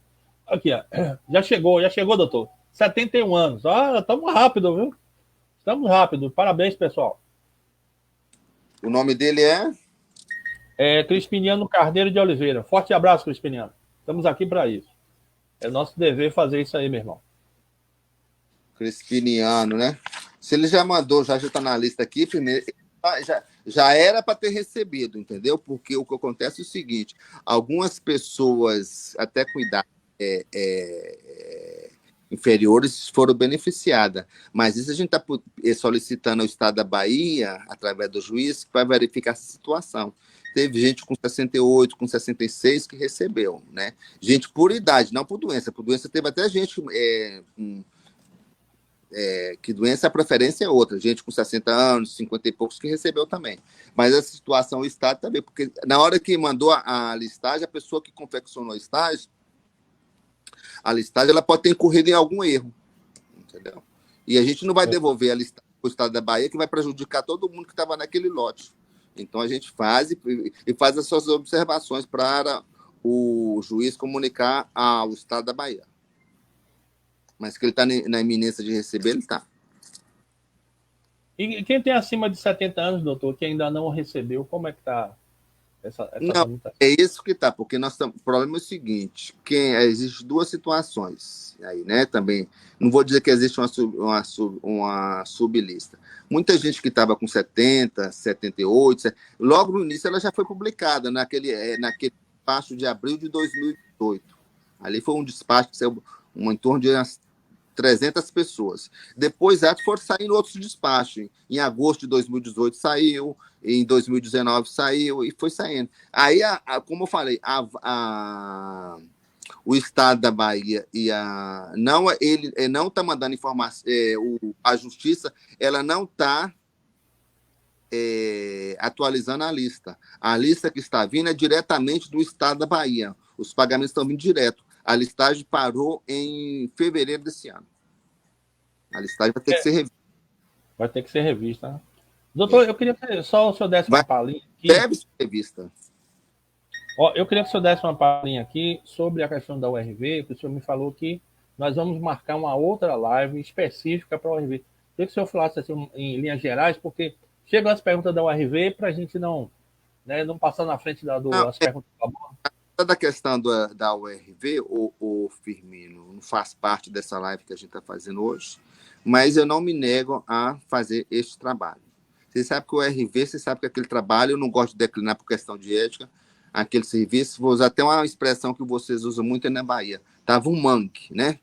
Aqui, ó. Já chegou, doutor. 71 anos. Estamos rápido, viu? Estamos rápido. Parabéns, pessoal.
O nome dele é?
Crispiniano Carneiro de Oliveira. Forte abraço, Crispiniano. Estamos aqui para isso. É nosso dever fazer isso aí, meu irmão.
Crispiniano, né? Se ele já mandou, já está na lista aqui, primeiro, já era para ter recebido, entendeu? Porque o que acontece é o seguinte: algumas pessoas, até com idade inferiores, foram beneficiadas, mas isso a gente está solicitando ao Estado da Bahia, através do juiz, para verificar essa situação. Teve gente com 68, com 66 que recebeu, né? Gente por idade, não por doença. Por doença teve até gente que doença, a preferência é outra. Gente com 60 anos, 50 e poucos que recebeu também. Mas essa situação, o Estado também, porque na hora que mandou a listagem, a pessoa que confeccionou a listagem, ela pode ter incorrido em algum erro, entendeu? E a gente não vai devolver a listagem para o Estado da Bahia, que vai prejudicar todo mundo que estava naquele lote. Então, a gente faz e faz as suas observações para o juiz comunicar ao Estado da Bahia. Mas que ele está na iminência de receber, ele está.
E quem tem acima de 70 anos, doutor, que ainda não recebeu, como é que está essa
não, é isso que está, porque o problema é o seguinte: existe duas situações aí, né? Também não vou dizer que existe uma sublista. Muita gente que estava com 70, 78, logo no início ela já foi publicada naquele despacho de abril de 2018. Ali foi um despacho que saiu em torno de 300 pessoas. Depois foram saindo outros despachos. Em agosto de 2018 saiu, em 2019 saiu, e foi saindo. Aí, como eu falei, o Estado da Bahia ele não está mandando informação, a Justiça ela não está atualizando a lista. A lista que está vindo é diretamente do Estado da Bahia. Os pagamentos estão vindo direto. A listagem parou em fevereiro desse ano. A listagem vai ter que ser revista.
Vai ter que ser revista, né? Doutor, eu queria que só o senhor desse uma palhinha aqui.
Deve ser revista.
Eu queria que o senhor desse uma palhinha aqui sobre a questão da URV, que o senhor me falou que nós vamos marcar uma outra live específica para a URV. Queria que o senhor falasse assim, em linhas gerais, porque chegam as perguntas da URV para a gente não passar na frente das perguntas da bola.
Da questão da URV, o Firmino não faz parte dessa live que a gente está fazendo hoje, mas eu não me nego a fazer este trabalho. Você sabe que o URV, você sabe que aquele trabalho, eu não gosto de declinar por questão de ética, aquele serviço, vou usar até uma expressão que vocês usam muito aí na Bahia, estava um manque, né?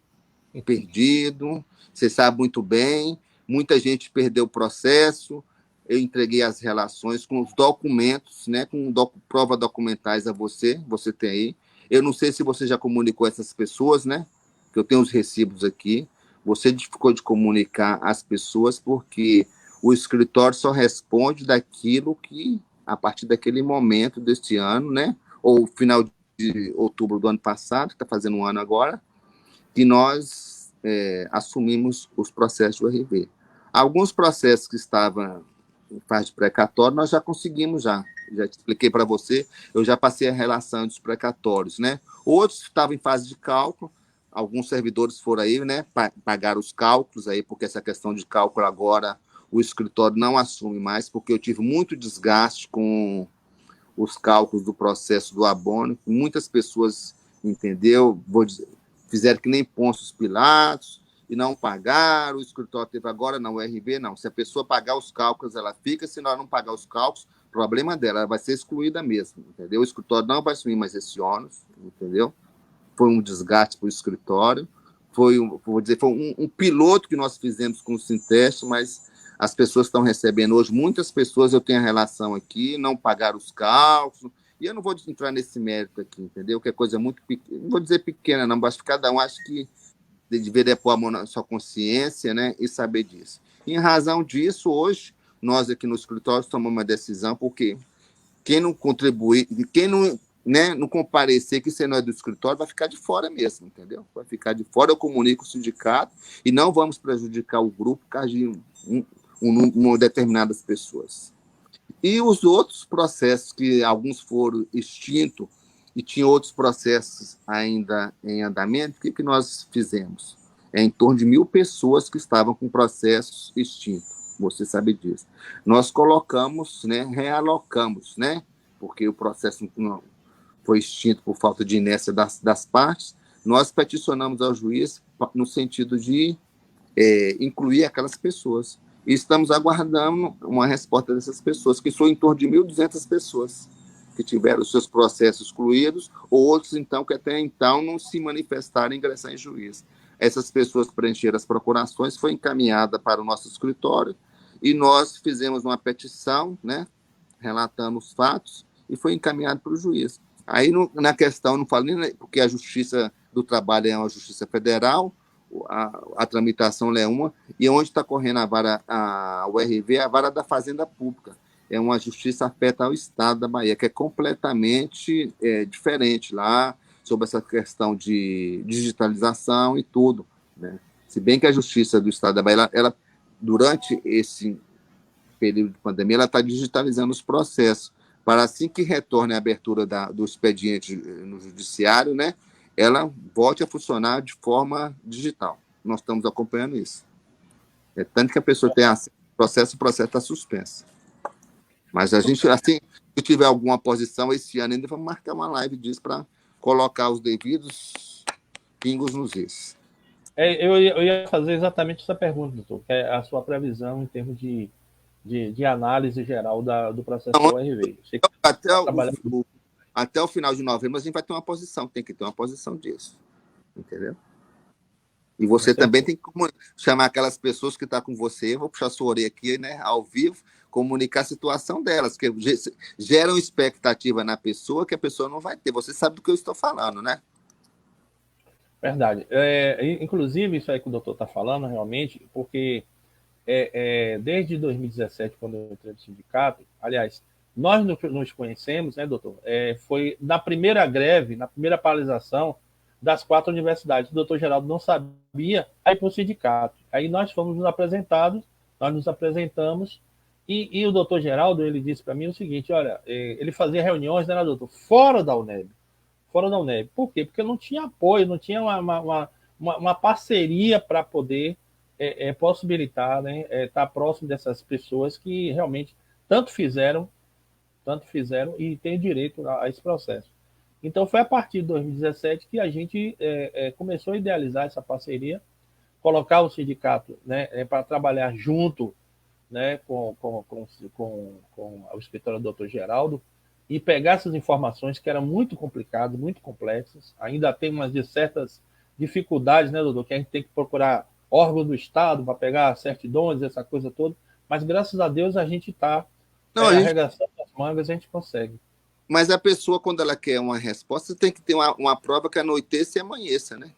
Perdido, você sabe muito bem, muita gente perdeu o processo, eu entreguei as relações com os documentos, né, com provas documentais a você tem aí. Eu não sei se você já comunicou essas pessoas, né, que eu tenho os recibos aqui. Você ficou de comunicar às pessoas porque o escritório só responde daquilo que, a partir daquele momento deste ano, né, ou final de outubro do ano passado, que está fazendo um ano agora, que nós assumimos os processos do RV. Alguns processos que estavam em fase de precatório, nós já conseguimos já expliquei para você, eu já passei a relação dos precatórios, né? Outros estavam em fase de cálculo, alguns servidores foram aí, né, pagaram os cálculos aí, porque essa questão de cálculo agora o escritório não assume mais, porque eu tive muito desgaste com os cálculos do processo do abono, muitas pessoas, entendeu? Fizeram que nem Pôncio Pilatos, e não pagaram, o escritório teve agora na URV, não. Se a pessoa pagar os cálculos, ela fica, se ela não pagar os cálculos, problema dela, ela vai ser excluída mesmo, entendeu? O escritório não vai assumir mais esse ônus, entendeu? Foi um desgaste para o escritório, foi um piloto que nós fizemos com o Sinteste, mas as pessoas estão recebendo hoje, muitas pessoas eu tenho a relação aqui, não pagaram os cálculos, e eu não vou entrar nesse mérito aqui, entendeu? Que é coisa muito pequena, não vou dizer pequena, não, mas cada um acho que deveria pôr a mão na sua consciência, né, e saber disso. Em razão disso, hoje, nós aqui no escritório tomamos uma decisão, porque quem não contribuir, quem não, né, não comparecer, que você não é do escritório, vai ficar de fora mesmo, entendeu? Vai ficar de fora, eu comunico o sindicato e não vamos prejudicar o grupo por causa de determinadas pessoas. E os outros processos, que alguns foram extintos e tinha outros processos ainda em andamento, o que nós fizemos? É em torno de 1.000 pessoas que estavam com processos extintos. Você sabe disso. Nós colocamos, né, realocamos, né, porque o processo não foi extinto por falta de inércia das partes, nós peticionamos ao juiz no sentido de incluir aquelas pessoas. E estamos aguardando uma resposta dessas pessoas, que são em torno de 1.200 pessoas que tiveram os seus processos excluídos, ou outros, então, que até então não se manifestaram em ingressar em juízo. Essas pessoas preencheram as procurações, foi encaminhada para o nosso escritório, e nós fizemos uma petição, né, relatando os fatos, e foi encaminhado para o juiz. Aí, na questão, não falo nem porque a Justiça do Trabalho é uma justiça federal, a tramitação é uma, e onde está correndo a vara, a URV, a vara da Fazenda Pública. É uma justiça afeta ao Estado da Bahia, que é completamente diferente lá, sobre essa questão de digitalização e tudo, né? Se bem que a Justiça do Estado da Bahia, ela durante esse período de pandemia, ela está digitalizando os processos, para assim que retorne a abertura do expediente no judiciário, né, ela volte a funcionar de forma digital. Nós estamos acompanhando isso. Tanto que a pessoa tem acesso ao processo, o processo está suspenso. Mas a gente, assim, se tiver alguma posição esse ano, ainda vamos marcar uma live disso para colocar os devidos pingos nos is.
Eu ia fazer exatamente essa pergunta, doutor, que é a sua previsão em termos de análise geral do processo da URV.
Até o final de novembro, a gente vai ter uma posição, tem que ter uma posição disso. Entendeu? E você também tem que chamar aquelas pessoas que estão com você, vou puxar sua orelha aqui, né, ao vivo, comunicar a situação delas, que geram expectativa na pessoa que a pessoa não vai ter. Você sabe do que eu estou falando, né?
Verdade. Inclusive, isso aí que o doutor está falando, realmente, porque desde 2017, quando eu entrei no sindicato, aliás, nós nos conhecemos, né, doutor? Foi na primeira greve, na primeira paralisação das 4 universidades. O doutor Geraldo não sabia, aí para o sindicato. Aí nós fomos apresentados, nós nos apresentamos, e o doutor Geraldo, ele disse para mim o seguinte, olha, ele fazia reuniões, né, doutor, fora da UNEB. Fora da UNEB. Por quê? Porque não tinha apoio, não tinha uma parceria para poder possibilitar, né, estar próximo dessas pessoas que realmente tanto fizeram e têm direito a esse processo. Então, foi a partir de 2017 que a gente começou a idealizar essa parceria, colocar o sindicato, né, para trabalhar junto, né, com o escritório do Dr. Geraldo, e pegar essas informações que eram muito complicadas, muito complexas. Ainda tem umas certas dificuldades, né, doutor, que a gente tem que procurar órgão do Estado para pegar certidões, essa coisa toda, mas graças a Deus a gente está arregaçando as mangas, a gente consegue.
Mas a pessoa, quando ela quer uma resposta, tem que ter uma prova que anoiteça e amanheça, né?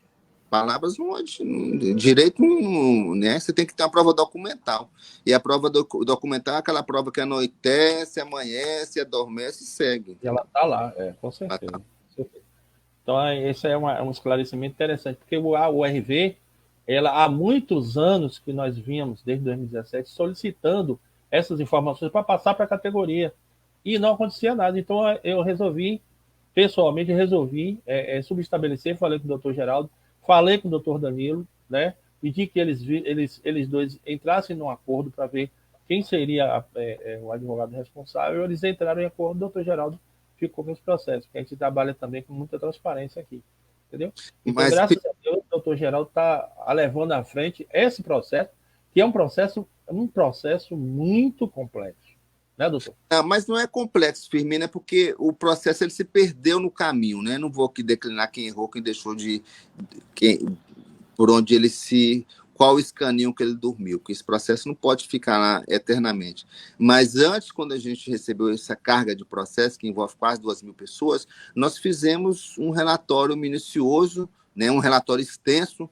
Palavras não, direito não, né? Você tem que ter uma prova documental. E a prova documental é aquela prova que anoitece, amanhece, adormece e segue.
E ela está lá, com certeza. Então, esse é um esclarecimento interessante, porque a URV, ela, há muitos anos que nós vínhamos, desde 2017, solicitando essas informações para passar para a categoria. E não acontecia nada. Então, eu pessoalmente resolvi subestabelecer, falei com o doutor Geraldo, falei com o doutor Danilo, né? Pedi que eles dois entrassem num acordo para ver quem seria o advogado responsável. Eles entraram em acordo, o doutor Geraldo ficou com esse processo, porque a gente trabalha também com muita transparência aqui, entendeu? Então, graças a Deus, o doutor Geraldo está levando à frente esse processo, que é um processo muito complexo. Né, doutor?
Mas não é complexo, Firmino, é porque o processo ele se perdeu no caminho, né? Não vou aqui declinar quem errou, quem deixou por onde ele se qual escaninho que ele dormiu, porque esse processo não pode ficar lá eternamente. Mas antes, quando a gente recebeu essa carga de processo, que envolve quase 2.000 pessoas, nós fizemos um relatório minucioso, né, um relatório extenso,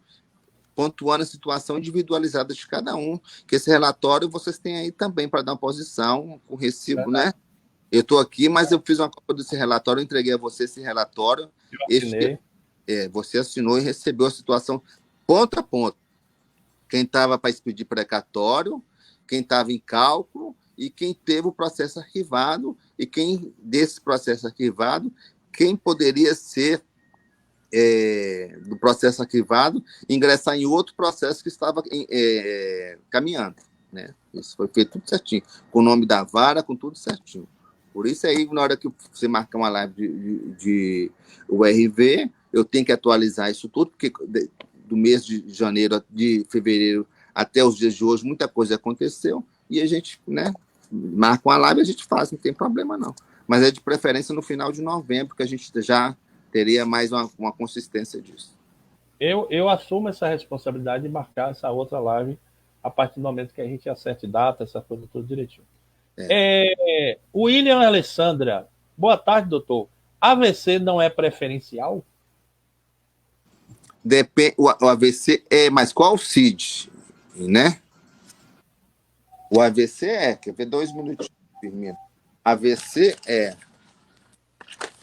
pontuando a situação individualizada de cada um, que esse relatório vocês têm aí também para dar uma posição, com recibo, né? Eu estou aqui, mas eu fiz uma cópia desse relatório, eu entreguei a você esse relatório.
Eu assinei.
Você assinou e recebeu a situação ponto a ponto. Quem estava para expedir precatório, quem estava em cálculo e quem teve o processo arquivado e quem, desse processo arquivado, quem poderia ser do processo arquivado, ingressar em outro processo que estava caminhando. Né? Isso foi feito tudo certinho, com o nome da vara, com tudo certinho. Por isso aí, na hora que você marcar uma live de URV, eu tenho que atualizar isso tudo, porque do mês de janeiro, de fevereiro até os dias de hoje, muita coisa aconteceu, e a gente, né, marca uma live e a gente faz, não tem problema não. Mas é de preferência no final de novembro, que a gente já teria mais uma consistência disso.
Eu assumo essa responsabilidade de marcar essa outra live a partir do momento que a gente acerte data, essa coisa tudo direitinho. William Alessandra, boa tarde, doutor. AVC não é preferencial?
O AVC mas qual o CID? Né? O AVC quer ver 2 minutinhos, Firmino. AVC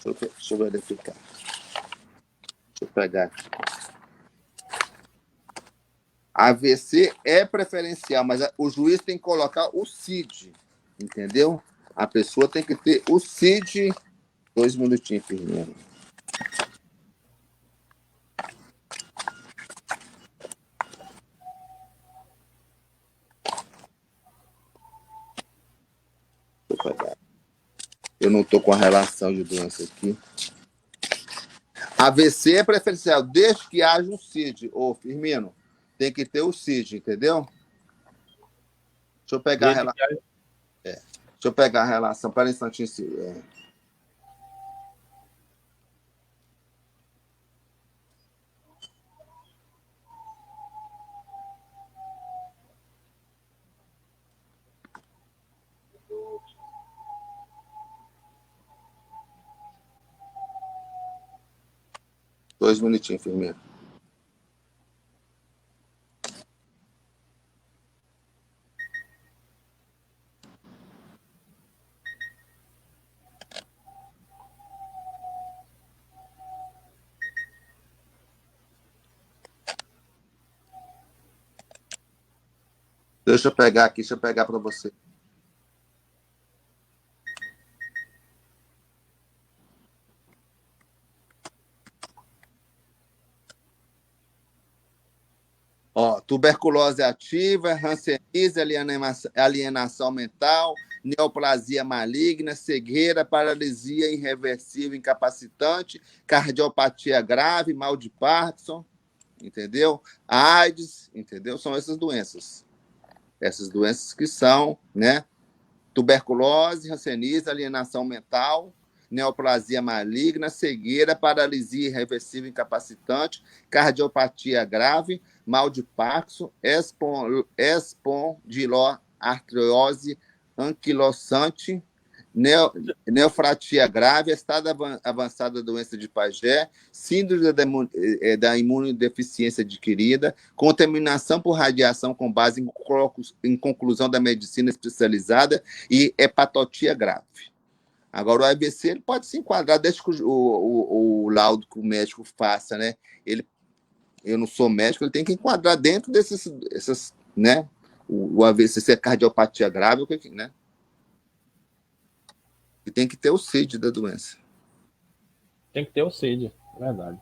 Deixa eu verificar. Deixa eu pegar aqui. AVC é preferencial, mas o juiz tem que colocar o CID, entendeu? A pessoa tem que ter o CID. 2 minutinhos, Firmino. Eu não estou com a relação de doença aqui. AVC é preferencial, desde que haja um CID. Ô, Firmino, tem que ter o CID, entendeu? Deixa eu pegar a relação. Deixa eu pegar a relação. Para um instantinho. Dois minutinhos, Firmino. Deixa eu pegar aqui, deixa eu pegar para você. Tuberculose ativa, hanseníase, alienação mental, neoplasia maligna, cegueira, paralisia irreversível incapacitante, cardiopatia grave, mal de Parkinson, entendeu? AIDS, entendeu? São essas doenças. Essas doenças que são, né? Tuberculose, hanseníase, alienação mental, neoplasia maligna, cegueira, paralisia irreversível incapacitante, cardiopatia grave, mal de Parkinson, espondiloartrose anquilosante, neofratia grave, estado avançado da doença de Paget, síndrome da imunodeficiência adquirida, contaminação por radiação com base em conclusão da medicina especializada e hepatotia grave. Agora, o AVC ele pode se enquadrar, desde que o laudo que o médico faça, né? Eu não sou médico, ele tem que enquadrar dentro desses, né? O AVC, se é cardiopatia grave, né? E tem que ter o CID da doença.
Tem que ter o CID, verdade.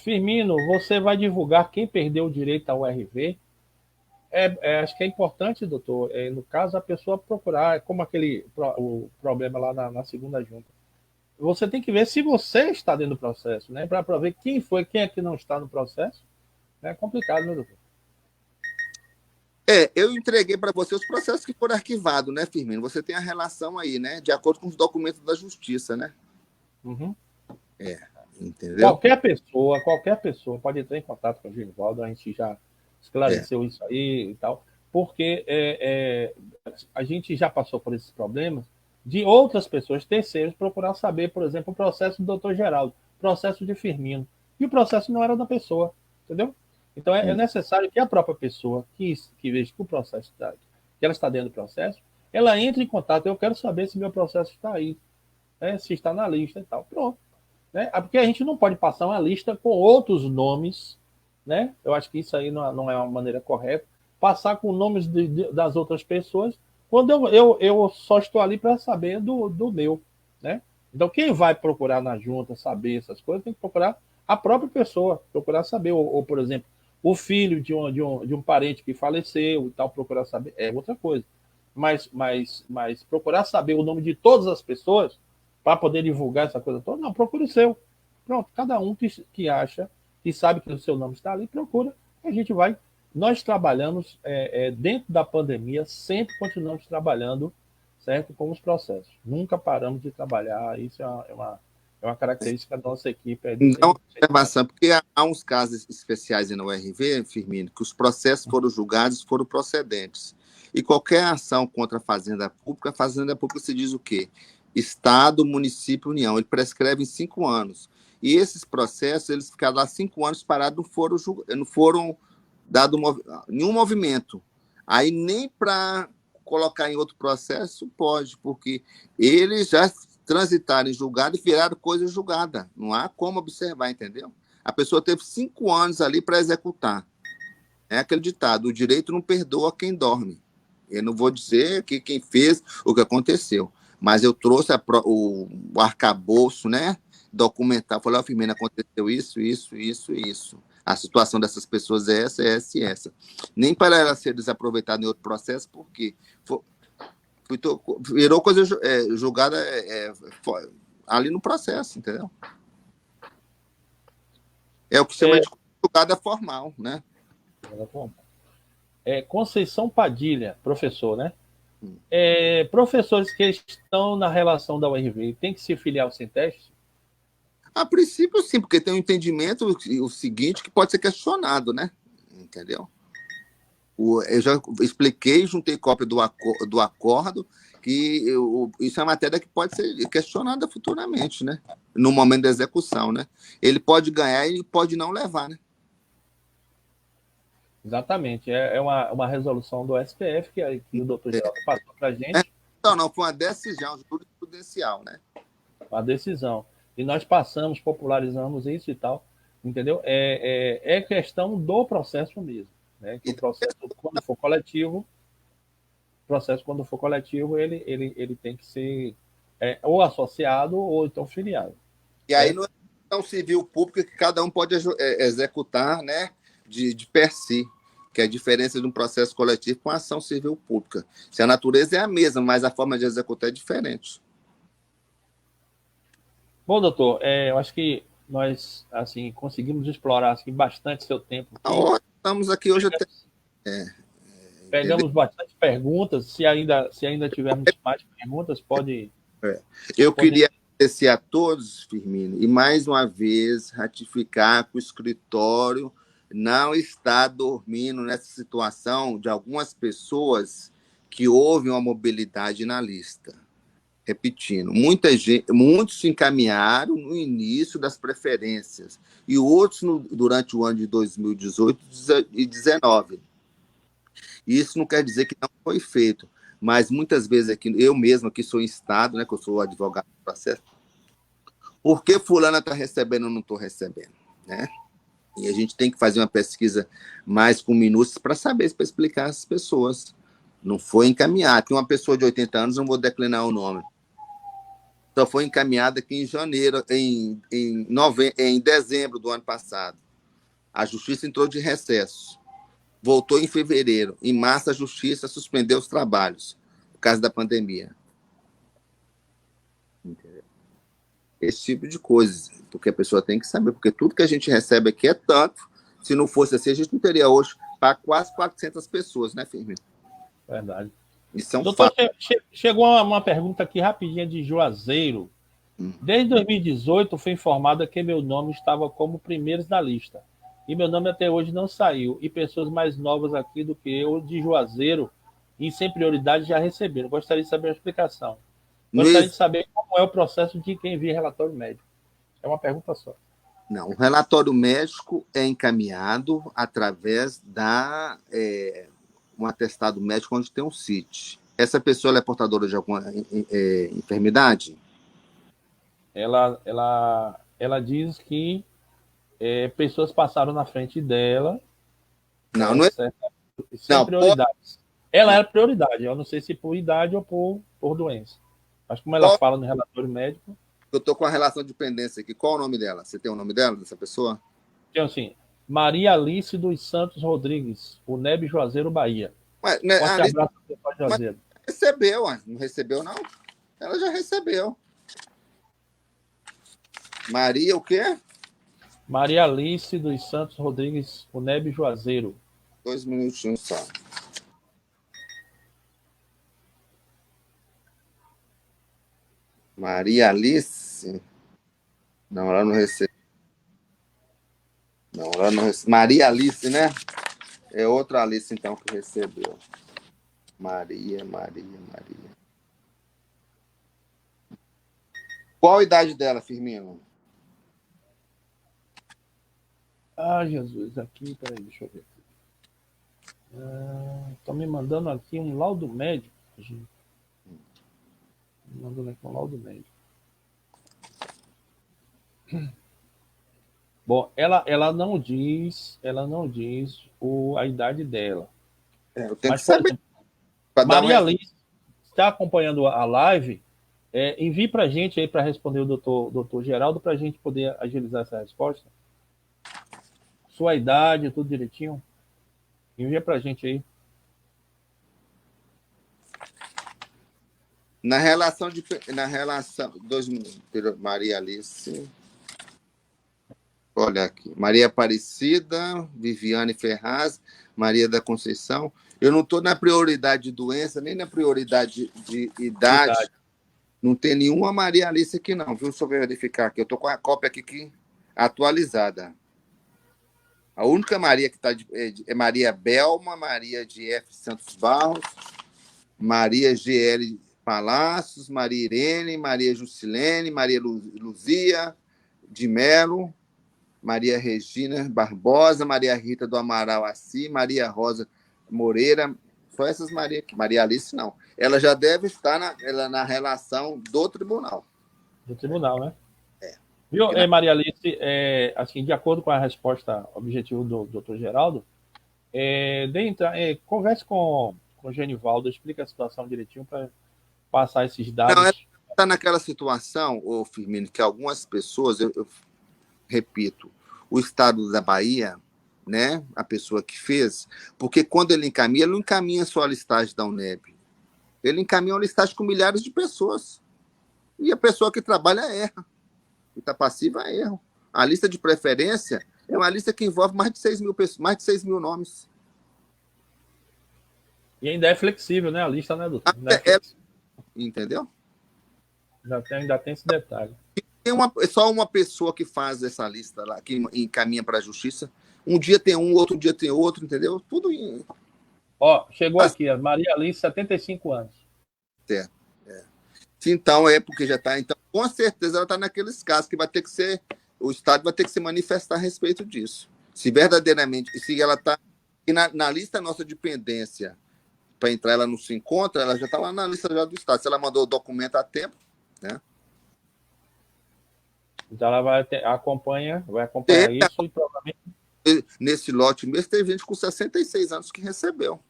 Firmino, você vai divulgar quem perdeu o direito ao RV? Acho que é importante, doutor, no caso, a pessoa procurar, como o problema lá na segunda junta. Você tem que ver se você está dentro do processo, né? Para ver quem é que não está no processo. É complicado, né, doutor?
Eu entreguei para você os processos que foram arquivados, né, Firmino? Você tem a relação aí, né? De acordo com os documentos da justiça, né?
Uhum.
entendeu?
Qualquer pessoa pode entrar em contato com o Genivaldo, a gente já esclareceu isso aí e tal, porque a gente já passou por esses problemas de outras pessoas, terceiros, procurar saber, por exemplo, o processo do doutor Geraldo, o processo de Firmino, e o processo não era da pessoa, entendeu? Então é necessário que a própria pessoa que veja que o processo que ela está dentro do processo, ela entre em contato, eu quero saber se meu processo está aí, né, se está na lista e tal, pronto. Né? Porque a gente não pode passar uma lista com outros nomes, né? Eu acho que isso aí não é uma maneira correta, passar com nomes das outras pessoas, quando eu só estou ali para saber do meu, né? Então, quem vai procurar na junta saber essas coisas, tem que procurar a própria pessoa, procurar saber, ou por exemplo, o filho de um parente que faleceu e tal, procurar saber, é outra coisa. Mas procurar saber o nome de todas as pessoas para poder divulgar essa coisa toda, não, procure o seu. Pronto, cada um que acha, que sabe que o seu nome está ali, procura, a gente vai. Nós trabalhamos dentro da pandemia, sempre continuamos trabalhando, certo, com os processos. Nunca paramos de trabalhar, isso é uma característica da nossa equipe.
Então, observação, porque há uns casos especiais no URV, Firmino, que os processos foram julgados, foram procedentes. E qualquer ação contra a Fazenda Pública se diz o quê? Estado, município, União. Ele prescreve em 5 anos. E esses processos, eles ficaram lá 5 anos parados, não foram dados nenhum movimento. Aí nem para colocar em outro processo pode, porque eles já transitaram em julgado e viraram coisa julgada. Não há como observar, entendeu? A pessoa teve 5 anos ali para executar. É aquele ditado, o direito não perdoa quem dorme. Eu não vou dizer que quem fez o que aconteceu, mas eu trouxe o arcabouço, né? Documentar, falei, Firmino, aconteceu isso. A situação dessas pessoas é essa e essa. Nem para ela ser desaproveitada em outro processo, porque virou coisa julgada ali no processo, entendeu? É o que chama de julgada formal, né?
Conceição Padilha, professor, né? Professores que estão na relação da URV têm que se filiar ao Sinteste?
A princípio, sim, porque tem um entendimento o seguinte que pode ser questionado, né? Entendeu? Eu já expliquei, juntei cópia do acordo, que isso é uma matéria que pode ser questionada futuramente, né? No momento da execução, né? Ele pode ganhar e pode não levar, né?
Exatamente. É uma resolução do STF que o doutor Geraldo passou para a gente.
Não, foi uma decisão jurisprudencial, né?
Uma decisão. E nós passamos, popularizamos isso e tal, entendeu? É questão do processo mesmo, né? Que o processo, quando for coletivo, ele tem que ser ou associado ou então filiado.
E aí não é questão civil pública que cada um pode executar, né? De per si, que é a diferença de um processo coletivo com a ação civil pública. Se a natureza é a mesma, mas a forma de executar é diferente.
Bom, doutor, eu acho que nós assim, conseguimos explorar assim, bastante seu tempo.
Estamos aqui hoje até.
Pegamos bastante perguntas. Se ainda tivermos mais perguntas, pode.
Eu queria agradecer a todos, Firmino, e mais uma vez ratificar que o escritório não está dormindo nessa situação de algumas pessoas que houve uma mobilidade na lista. Repetindo, muitos se encaminharam no início das preferências e outros durante o ano de 2018 e 2019. Isso não quer dizer que não foi feito, mas muitas vezes aqui, eu mesmo aqui sou em estado, né, que eu sou advogado do processo, por que fulana está recebendo ou não estou recebendo, né? E a gente tem que fazer uma pesquisa mais com minúcias para saber, para explicar às pessoas. Não foi encaminhado. Tem uma pessoa de 80 anos, não vou declinar o nome, só foi encaminhada aqui em janeiro, em dezembro do ano passado. A justiça entrou de recesso. Voltou em fevereiro. Em março, a justiça suspendeu os trabalhos, por causa da pandemia. Entendeu? Esse tipo de coisa, porque a pessoa tem que saber, porque tudo que a gente recebe aqui é tanto. Se não fosse assim, a gente não teria hoje para quase 400 pessoas, né, Firmino?
Verdade.
Isso é um
Doutor,
fato.
chegou uma pergunta aqui rapidinha de Juazeiro. Desde 2018, fui informada que meu nome estava como primeiros na lista. E meu nome até hoje não saiu. E pessoas mais novas aqui do que eu, de Juazeiro, e sem prioridade, já receberam. Gostaria de saber a explicação.
No
Gostaria de
ex...
saber como é o processo de quem envia relatório médico. É uma pergunta só.
Não, o relatório médico é encaminhado através um atestado médico onde tem um CIT. Essa pessoa é portadora de alguma enfermidade?
Ela diz que pessoas passaram na frente dela,
Não, não é.
sem
Não, pode,
prioridades. Ela
não,
era prioridade, eu não sei se por idade ou por doença. Mas como ela
pode,
fala no relatório médico,
eu estou com a relação de dependência aqui. Qual o nome dela? Você tem o nome dela, dessa pessoa?
então assim, Maria Alice dos Santos Rodrigues, UNEB Juazeiro, Bahia.
Mas, né,
Forte
Alice,
abraço, pessoal de
mas
Juazeiro.
recebeu, não recebeu, não? Ela já recebeu. Maria, o quê?
Maria Alice dos Santos Rodrigues, UNEB Juazeiro.
2 minutinhos só. Maria Alice? Não, ela não recebeu. Não, ela não recebeu. Maria Alice, né? É outra Alice, então, que recebeu. Maria, Maria, Maria. Qual a idade dela, Firmino?
Ah, Jesus, aqui, peraí, deixa eu ver. Estão me mandando aqui um laudo médico, gente. Me mandando aqui um laudo médico. Bom, ela não diz a idade dela.
Eu tenho que
Mas, por
saber.
exemplo,
Para dar um
Maria
exemplo.
Alice está acompanhando a live, envie para a gente aí para responder o doutor Geraldo, para a gente poder agilizar essa resposta. Sua idade, tudo direitinho. Envia para a gente aí.
Na relação de. Na relação. 2 minutos. Maria Alice. Olha aqui. Maria Aparecida, Viviane Ferraz, Maria da Conceição. Eu não estou na prioridade de doença, nem na prioridade de idade.
Idade.
Não tem nenhuma Maria Alice aqui, não, viu? Só verificar aqui. Eu estou com a cópia aqui atualizada. A única Maria que está é Maria Belma, Maria de F. Santos Barros, Maria GL Palácios, Maria Irene, Maria Jusilene, Maria Luzia de Melo, Maria Regina Barbosa, Maria Rita do Amaral Assi, Maria Rosa Moreira. Só essas Maria aqui. Maria Alice, não. Ela já deve estar na relação do tribunal.
Do tribunal, né?
É.
Viu,
Na...
Maria Alice, assim, de acordo com a resposta objetiva do doutor Geraldo, converse com o Genivaldo, explica a situação direitinho para passar esses
Não, ela
dados.
está naquela situação, ô Firmino, que algumas pessoas, eu repito, o estado da Bahia, né, a pessoa que fez, porque quando ele não encaminha só a listagem da UNEB, ele encaminha uma listagem com milhares de pessoas. E a pessoa que trabalha erra. E está passiva a erro. A lista de preferência é uma lista que envolve mais de 6 mil pessoas, mais de 6 mil nomes.
E ainda é flexível, né? A lista, né, doutor?
Entendeu?
Ainda tem esse detalhe.
Só uma pessoa que faz essa lista lá, que encaminha para a justiça. Um dia tem um, outro dia tem outro, entendeu? Tudo em.
Chegou aqui, a Maria Alice, 75 anos.
Certo. Então, porque já está. Então, com certeza, ela está naqueles casos que vai ter que ser. O Estado vai ter que se manifestar a respeito disso. Se verdadeiramente. Se ela está. E na lista nossa de pendência, para entrar, ela não se encontra, ela já está lá na lista já do Estado. Se ela mandou o documento a tempo, né?
Então ela vai acompanhar isso e provavelmente.
Nesse lote mesmo, tem gente com 66 anos que recebeu.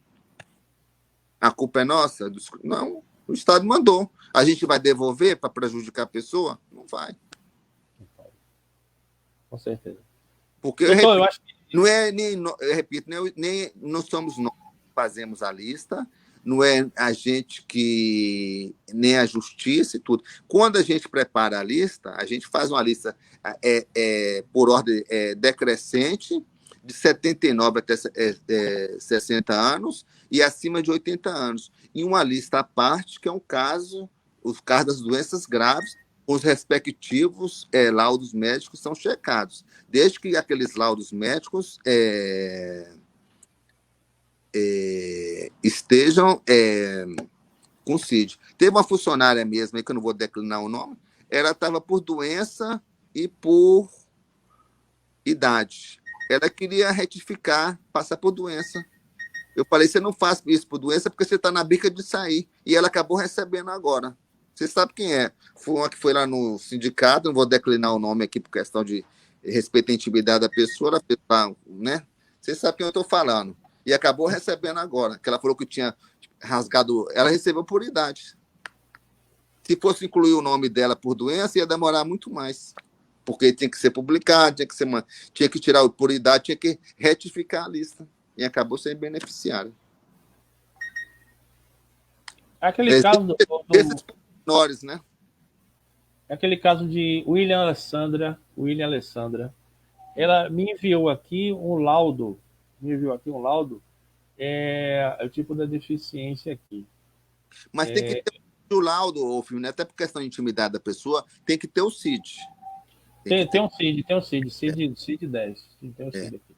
A culpa é nossa? Não, o Estado mandou. A gente vai devolver para prejudicar a pessoa? Não vai.
Com certeza.
Porque,
doutor, eu acho que...
não é nem, eu repito, nem não somos nós que fazemos a lista, não é a gente que, nem a justiça e tudo. Quando a gente prepara a lista, a gente faz uma lista por ordem decrescente, de 79 até 60 anos e acima de 80 anos. E uma lista à parte, que é os casos das doenças graves, os respectivos laudos médicos são checados. Desde que aqueles laudos médicos estejam com CID. Teve uma funcionária mesmo, aí que eu não vou declinar o nome, ela estava por doença e por idade. Ela queria retificar, passar por doença. Eu falei, você não faz isso por doença porque você está na bica de sair. E ela acabou recebendo agora. Você sabe quem é? Foi uma que foi lá no sindicato, não vou declinar o nome aqui por questão de respeito à intimidade da pessoa, ela fez, né? Você sabe quem eu estou falando. E acabou recebendo agora, que ela falou que tinha rasgado, ela recebeu por idade. Se fosse incluir o nome dela por doença, ia demorar muito mais. Porque tinha que ser publicado, tinha que tirar por idade, tinha que retificar a lista. E acabou sendo beneficiário.
Aquele caso
desses menores, né?
Aquele caso de William Alessandra. Ela me enviou aqui um laudo. É o tipo da deficiência aqui.
Mas tem que ter o laudo, filho, até por questão de intimidade da pessoa, tem que ter o CID.
Tem um CID 10. Tem um CID aqui.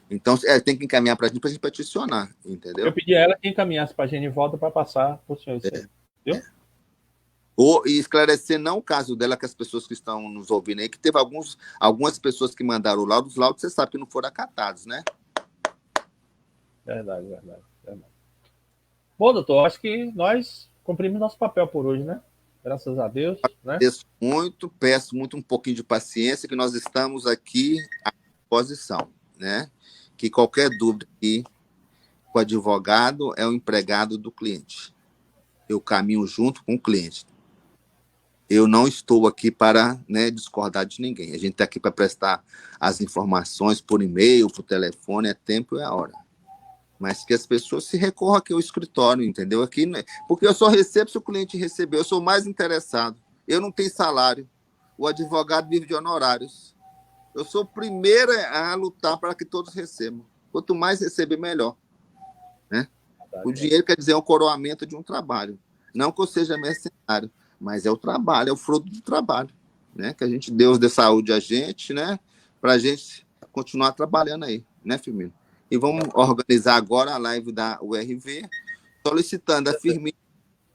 Então, tem que encaminhar para a gente peticionar, entendeu?
Eu pedi a ela que encaminhasse para a gente de volta para passar para o senhor isso aí. Viu?
E esclarecer não o caso dela, que as pessoas que estão nos ouvindo aí, que teve algumas pessoas que mandaram o laudo, os laudos você sabe que não foram acatados, né?
Verdade. Bom, doutor, acho que nós cumprimos nosso papel por hoje, né? Graças a Deus. Né?
Peço muito um pouquinho de paciência, que nós estamos aqui à disposição, né? Que qualquer dúvida aqui, o advogado é o empregado do cliente. Eu caminho junto com o cliente. Eu não estou aqui para, né, discordar de ninguém. A gente está aqui para prestar as informações por e-mail, por telefone, é tempo e é hora. Mas que as pessoas se recorram aqui ao escritório, entendeu? Aqui, porque eu só recebo se o cliente receber, eu sou mais interessado. Eu não tenho salário. O advogado vive de honorários. Eu sou o primeiro a lutar para que todos recebam. Quanto mais receber, melhor. Né? O dinheiro quer dizer o coroamento de um trabalho. Não que eu seja mercenário, mas é o trabalho, é o fruto do trabalho. Né? Que Deus dê saúde a gente, né? Para a gente continuar trabalhando aí, né, Firmino? E vamos organizar agora a live da URV, solicitando a Firmino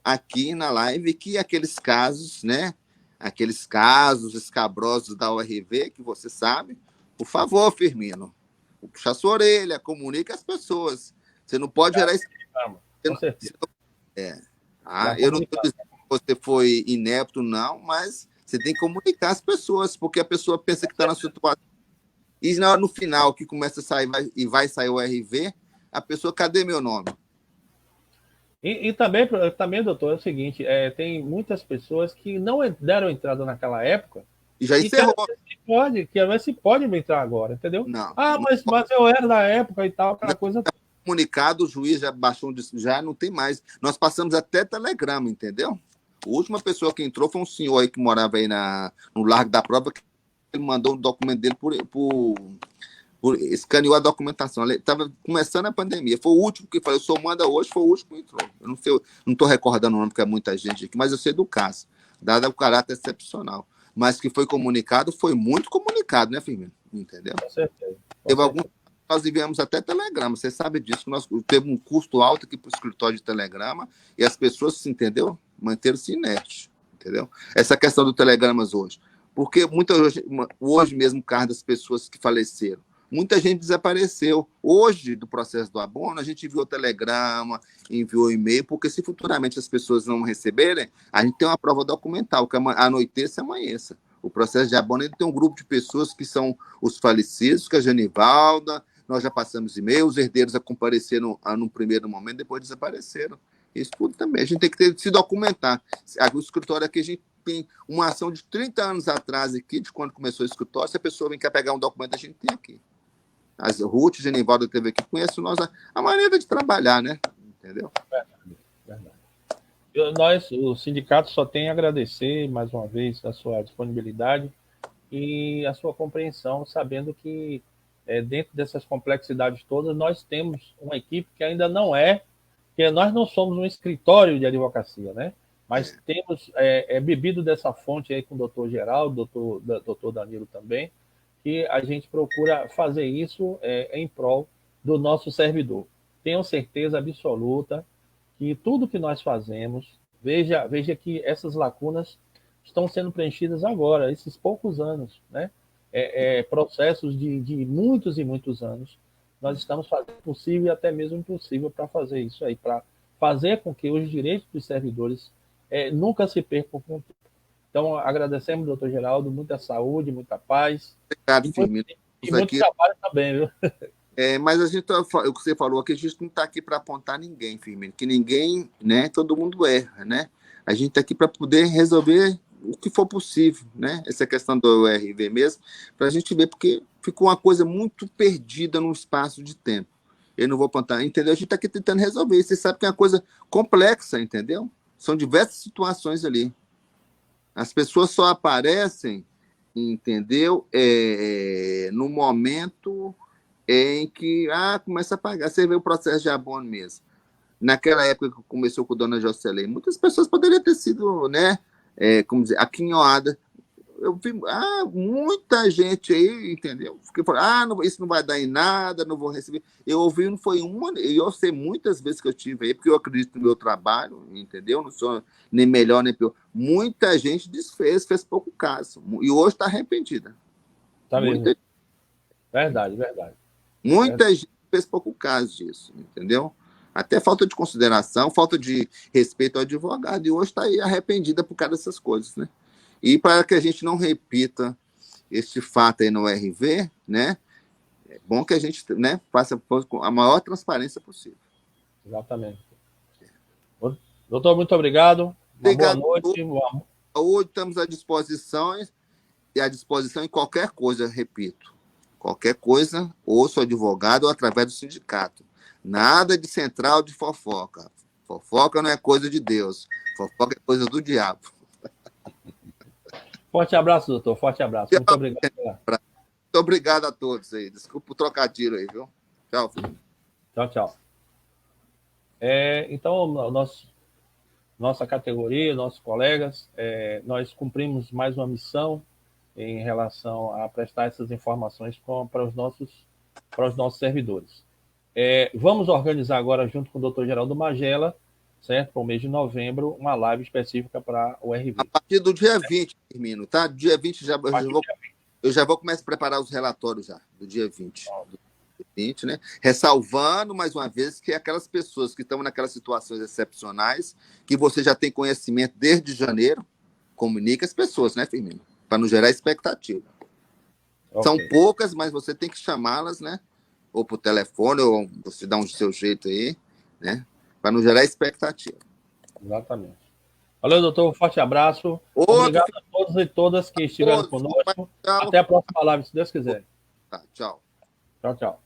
aqui na live que aqueles casos, né? Aqueles casos escabrosos da URV, que você sabe, por favor, Firmino, puxa a sua orelha, comunique às pessoas. Você não pode gerar isso.
Com certeza.
Eu não estou dizendo que você foi inepto, não, mas você tem que comunicar às pessoas, porque a pessoa pensa que está na situação. E no final, que começa a sair e vai sair o RV, a pessoa, cadê meu nome?
E também, doutor, é o seguinte, tem muitas pessoas que não deram entrada naquela época
e já encerrou.
Quer ver se pode entrar agora, entendeu?
Não.
Mas eu era da época e tal, aquela coisa.
Comunicado, o juiz já baixou, já não tem mais. Nós passamos até telegrama, entendeu? A última pessoa que entrou foi um senhor aí que morava aí no Largo da Prova, que ele mandou um documento dele escaneou a documentação. Estava começando a pandemia. Foi o último que falou. O senhor manda hoje, foi o último que entrou. Eu não estou recordando o nome, porque é muita gente aqui, mas eu sei do caso, dado o caráter excepcional. Mas que foi comunicado, foi muito comunicado, né, Firmino? Entendeu?
Com certeza.
Teve algum. Nós enviamos até telegrama, você sabe disso, que nós teve um custo alto aqui para o escritório de telegrama e as pessoas, entendeu? Manteram-se inertes, entendeu? Essa questão do telegramas hoje. Porque hoje mesmo, caso das pessoas que faleceram, muita gente desapareceu. Hoje, do processo do abono, a gente enviou telegrama, enviou e-mail, porque se futuramente as pessoas não receberem, a gente tem uma prova documental, que anoiteça e amanheça. O processo de abono ele tem um grupo de pessoas que são os falecidos, que é a Genivalda, nós já passamos e-mail, os herdeiros compareceram no primeiro momento, depois desapareceram. Isso tudo também. A gente tem que se documentar. O escritório aqui, a gente tem uma ação de 30 anos atrás aqui, de quando começou o escritório. Se a pessoa vem quer pegar um documento, a gente tem aqui. As Ruth, Genivaldo teve aqui, conhece a maneira de trabalhar, né? Entendeu?
Verdade. O sindicato só tem a agradecer, mais uma vez, a sua disponibilidade e a sua compreensão, sabendo que dentro dessas complexidades todas, nós temos uma equipe que ainda não que nós não somos um escritório de advocacia, né? Mas temos bebido dessa fonte aí com o doutor Geraldo, doutor Danilo também, que a gente procura fazer isso em prol do nosso servidor. Tenho certeza absoluta que tudo que nós fazemos, veja que essas lacunas estão sendo preenchidas agora, esses poucos anos, né? Processos de muitos e muitos anos, nós estamos fazendo o possível e até mesmo impossível para fazer isso aí, para fazer com que os direitos dos servidores nunca se percam com o tempo. Então, agradecemos, doutor Geraldo, muita saúde, muita paz.
Obrigado, Firmino.
E muito trabalho também, viu?
Mas a gente, o que você falou aqui, a gente não está aqui para apontar ninguém, Firmino, que ninguém, né? Todo mundo erra, né? A gente está aqui para poder resolver o que for possível, né? Essa questão do RV mesmo, para a gente ver, porque ficou uma coisa muito perdida num espaço de tempo. Eu não vou apontar, entendeu? A gente está aqui tentando resolver. Você sabe que é uma coisa complexa, entendeu? São diversas situações ali. As pessoas só aparecem, entendeu? No momento em que começa a pagar. Você vê o processo de abono mesmo. Naquela época que começou com a dona Jocelyn, muitas pessoas poderiam ter sido, né, como dizer, aquinhoada. Eu vi muita gente aí, entendeu? Porque falou, isso não vai dar em nada, não vou receber. Eu ouvi, não foi uma, eu sei muitas vezes que eu tive aí, porque eu acredito no meu trabalho, entendeu? Não sou nem melhor nem pior. Muita gente desfez, fez pouco caso. E hoje está arrependida.
Tá mesmo. Verdade.
Muita gente fez pouco caso disso, entendeu? Até falta de consideração, falta de respeito ao advogado, e hoje está aí arrependida por causa dessas coisas, né? E para que a gente não repita este fato aí no RV, né? É bom que a gente, né, faça com a maior transparência possível.
Exatamente. Doutor, muito obrigado. Boa noite.
Hoje estamos à disposição em qualquer coisa, repito. Qualquer coisa, ou sou advogado ou através do sindicato. Nada de central de fofoca. Fofoca não é coisa de Deus. Fofoca é coisa do diabo.
Forte abraço, doutor. Forte abraço. Muito obrigado.
Muito obrigado a todos aí. Desculpa o trocadilho aí, viu? Tchau, filho.
Tchau. Então, nossa categoria, nossos colegas, nós cumprimos mais uma missão em relação a prestar essas informações para os nossos servidores. Vamos organizar agora, junto com o doutor Geraldo Magela, certo? Para o mês de novembro, uma live específica para o RV.
A partir do dia 20, Firmino, tá? Do dia 20 eu já vou começar a preparar os relatórios já, do dia 20. Né? Ressalvando, mais uma vez, que aquelas pessoas que estão naquelas situações excepcionais, que você já tem conhecimento desde janeiro, comunique as pessoas, né, Firmino? Para não gerar expectativa. Okay. São poucas, mas você tem que chamá-las, né? Ou por telefone, ou você dá um seu jeito aí, né? Para não gerar expectativa.
Exatamente. Valeu, doutor. Um forte abraço. Obrigado a todos e todas que estiveram conosco. Até a próxima live, se Deus quiser.
Tá, tchau.
Tchau.